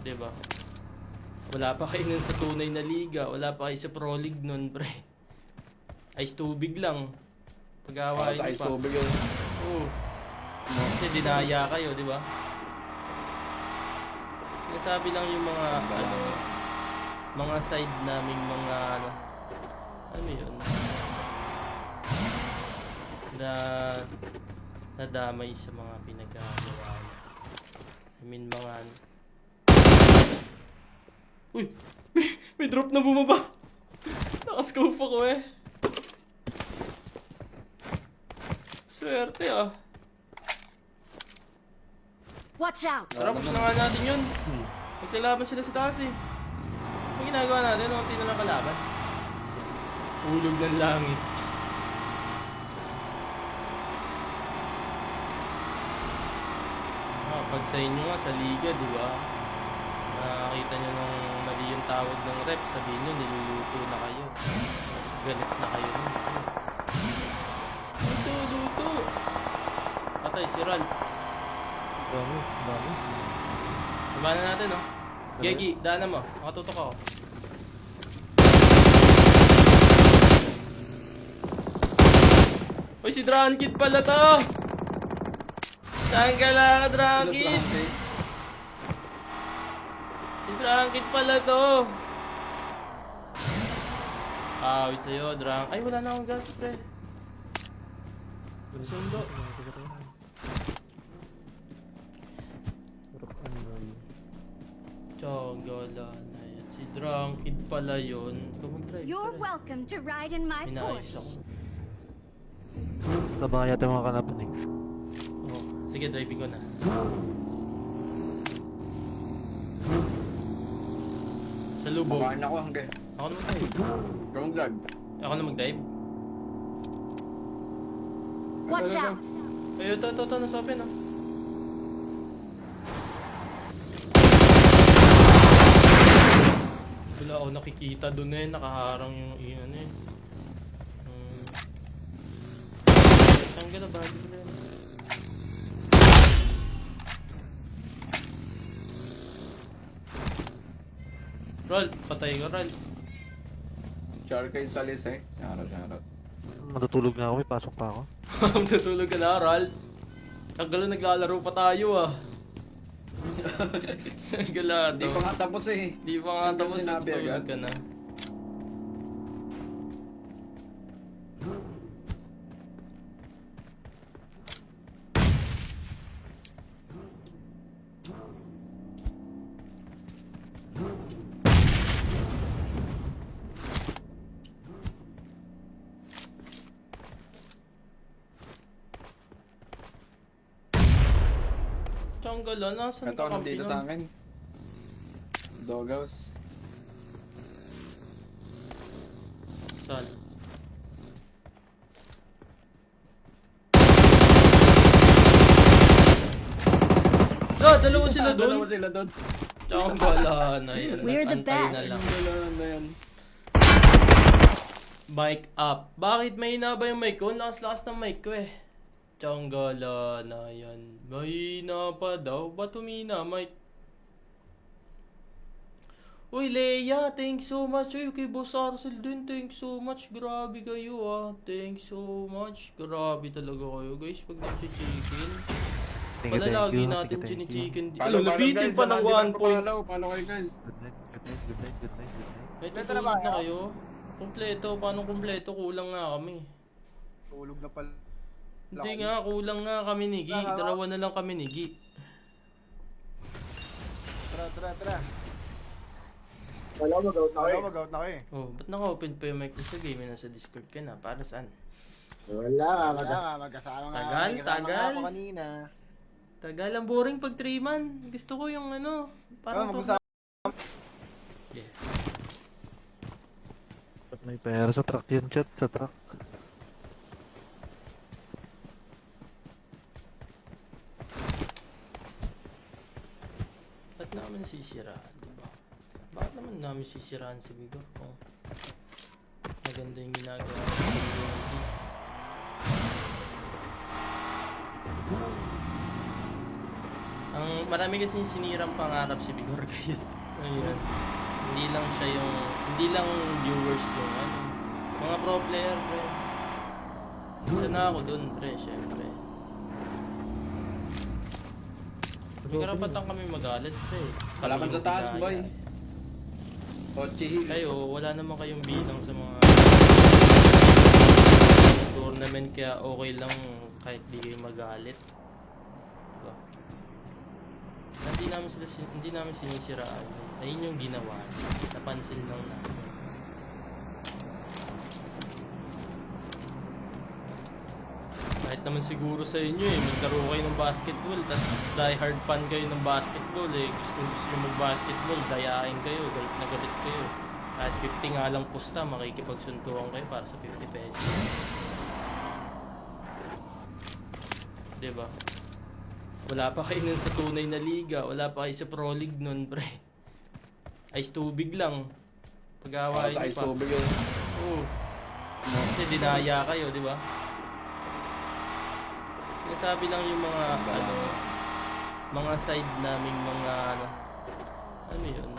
Diba? Wala pa kayo nun sa tunay na liga, wala pa kayo sa Pro League nun, pre. Ice tubig lang. Pag-awain Sa nyo ice pa. tubig yun. Oo. Kasi dinaya kayo, di ba? Sinasabi lang yung mga ano, mga side naming mga ano yun, na nadamay sa mga pinagagawa niya. I mean mga uy! May drop na bumaba! Nakascope ako eh. Swerte ah. Watch out! Tara, push na nga natin yun. Magkalaban sila sa taas eh. Ang ginagawa natin, unti na lang kalaban. Ulog ng langit. Pag sa inyo nga, sa liga, di ba? Nakakita nyo nung mali yung tawag ng rep, sabihin nyo, niluluto na kayo. Galit na kayo. Luto! Patay, si Ral. Dami. Labanan natin, no? Gegi, daanan mo. Makatutok ako. Uy, si Drankid pala to! Saan ka lang, Drankid? Si Drankid pala to! Wait sa'yo, Drank. Ay, wala na akong gas, pre. Sundo. Tiyagala na yan. Si Drunkid pala yun. Ikaw mag-drive. You're tara. welcome to ride in my Inayos Porsche. ako. Sa bahay yata mga kalaban eh. Oh, sige, driving ko na. Sa lubog. Makain ako hanggang. Ako na mag-drive. Wrong drug. Ako na mag-drive. Watch out! Ay, ito, nasa open, oh. Wala ako nakikita doon eh, nakaharang yung iyon eh. Saan ka na ba? Rol, patay ka Rol. Share kayo sa list eh. Shoutout. Matutulog na ako, may pasok pa ako. Natulog ka na Rol. Tagal na naglalaro pa tayo ah. Galado. Hindi pa nga tapos eh. Di pa nga tapos Sinabi natulog agad. ka na. Tiyanggalan, nasan Ito, ka nandito sa akin. Doghouse. Saan? Dalawa sila doon. Dalawa sila doon. Tiyanggalan, ayun. We're the Antay na best. lang. Dalawa na yan. Mic up. Bakit mahina ba yung mic ko? Ang lakas-lakas ng mic ko eh. Tiyanggalan na yan. Mahina pa daw. Ba't humina, mic? Uy, Leia, thanks so much. Uy, kay Boss Arcel din, thanks so much. Grabe kayo ah. Thanks so much. Grabe talaga kayo, guys. Pag nag-chicken. Wala lagi natin chini-chicken. Follow, Nabitin guys. pa ng 1 point. Follow kayo guys. Good night, good night, good night, good night, good night. May Kompleto na tutulog ba na kayo? kayo. Kompleto. Paano kompleto? Kulang nga kami. Tulog na pala. Hindi nga, kulang nga kami ni Gi. Dalawa na lang kami ni Gi. Tara. Wala, mag-out na kayo. Mag-out na kayo. Oh, ba't naka-open pa yung mic mo sa game? Nasa Discord ka na. Para saan? Wala, magkasama nga. Tagal, Magkasama nga tagal. ako kanina. Tagal, ang boring pag 3 man. Gusto ko yung ano, parang mag-usap. Yeah. Ba't may pera sa truck yan, chat? Sa truck. Ba't namin sisiraan, diba? Bakit naman namin sisiraan si Vigor? Oh. Maganda yung ginagawa sa community. Ang marami kasi sinirang pangarap si Vigor, guys. Ayun. Hindi lang viewers yung ano. Mga pro player, pre. Isa na ako dun, pre, syempre. May karapatan kami magalit, pre. Kalaban Kami sa yung taas, ginaya. boy. Kochi Hill. Kayo, wala naman kayong bilang sa mga tournament, kaya okay lang kahit di kayo magalit. Diba? Hindi namin sinisiraan. Ayun yung ginawa. Napansin lang namin. Kahit naman siguro sa inyo eh, maglaro kayo ng basketball, tapos die hard fan kayo ng basketball eh. Kung gusto nyo mag-basketball, dayain kayo, galit na galit kayo. Kahit 50 nga lang pusta, makikipagsuntukan kayo para sa 50 pesos. Diba? Wala pa kayo nun sa tunay na liga, wala pa kayo sa Pro League nun, pre. Ice tubig lang. Pag-awain Sa nyo ice pa. tubig yun. Oo. Kasi dinaya kayo, di ba? Sinasabi lang yung mga, ano, mga side naming mga, ano yun?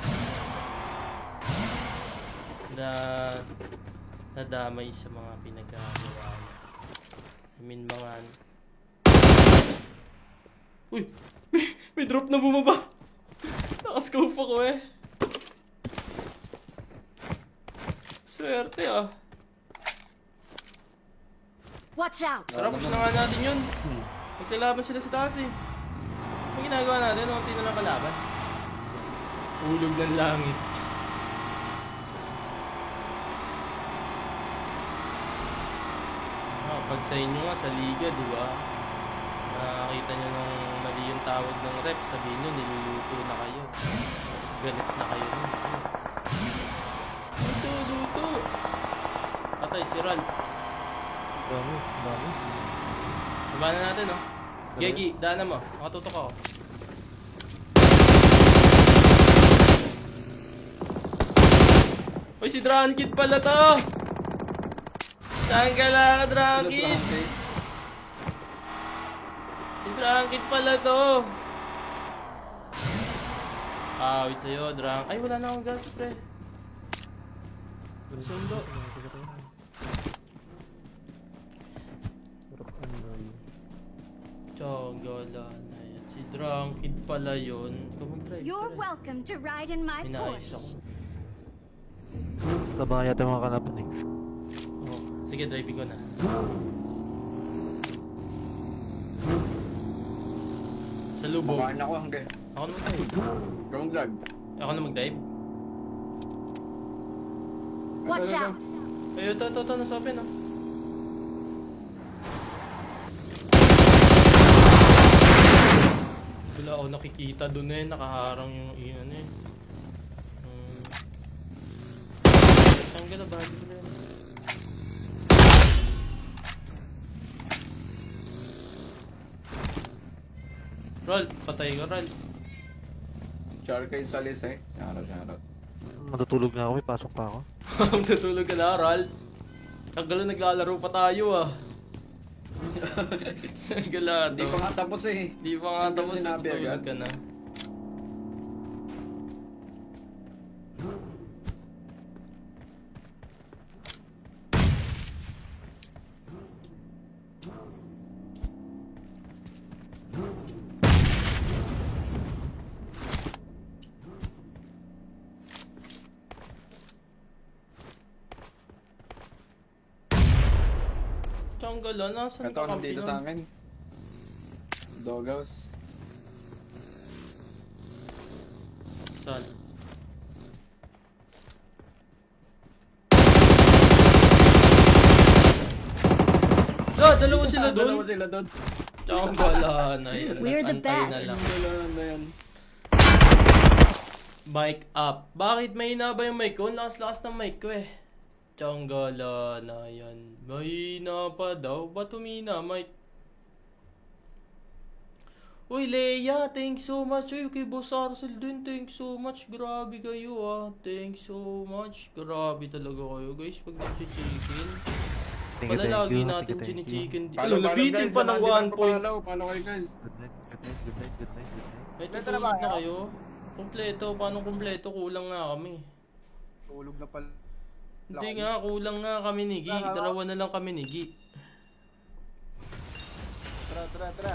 Na, nadamay sa mga pinagagawa niya. I mean, mga, uy! May drop na bumaba! Nakascope ako eh. Swerte ah. Watch out! Tara, push na nga natin yun. Magkalaban sila sa taas eh. Ang ginagawa natin, unti na lang kalaban. Ulog ng langit. Pag sa inyo nga, sa liga, di ba? Nakakita nyo nung mali yung tawag ng rep, sabihin nyo, niluluto na kayo. Galit na kayo nun. Luto! Patay, si Ral. Dami. Labanan natin, oh. Gegi, daanan mo. Makatutok ako. Uy, si Drunkid pala to! Saan ka lang, Sino Drunkid? Drunk, Si Drunkid pala to! Awit sa'yo, Drunk. Ay, wala na akong gas, pre. Sundo. Tiyangala na yan. Si Drunkid pala yun. Ikaw mag-drive, You're pre. welcome to ride in my Inayos ako. Porsche. Sabay yata yung mga kalaban eh. Oh, sige, driving ko na. Sa lubog. Makain ako hanggang. Ako na mag-drive. Ground drag. Ako na mag-drive. Watch out! Ay, ito, nasa open, oh. Wala ako nakikita dun eh, nakaharang yung iyan eh. Saan ka na ba? Di ko na yan. Roll, patay ka, Roll. Charkay Salis eh. Shoutout. Matutulog na ako, may pasok pa ako. Tutulog ka na, Roll. Ang galo, naglalaro pa tayo ah. Ang gala Hindi to. pa nga tapos eh. Di pa nga tapos Sinabi tutulog agad. ka na. Tiyangala, nasan Ito, ka nandito sa akin. Doghouse. Saan? Dalawa sila Dalawa doon. sila doon. Tiyangala na yan. We're the Antay na best. lang. Dalawa na yan. Mic up. Bakit mahina ba yung mic ko? Ang lakas-lakas ng mic ko eh. Tiyangala na yan. Mahina pa daw. Ba't humina, mic? Uy, Leia, thanks so much. Uy, kay Boss Arcel din, thanks so much. Grabe kayo ah. Thanks so much. Grabe talaga kayo guys pag nag-chicken. Thank you, Pala thank lagi you, natin thank you, thank you. chini-chicken. Follow, Ano, nabitin guys. pa ng Sa 1 point. Paano kayo guys? Good night, good night, good night, good night, good night. May Kompleto na ba tutulog na kayo? kayo? Kompleto. Paano kompleto? Kulang nga kami. Tulog na pala. Hindi nga, kulang nga kami ni Gi. Tara, Dalawa na lang kami ni Gi. Tara.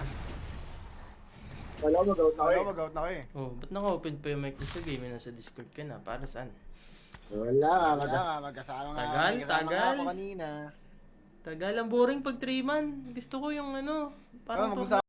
Wala, mag-out na kayo eh. Oh, ba't naka-open pa yung mic ko sa game? Nasa Discord ka na. Para saan? Wala, magkasama Tagal, tagal. ako kanina. Tagal ang boring pag 3-man. Gusto ko yung ano. Parang mag-usap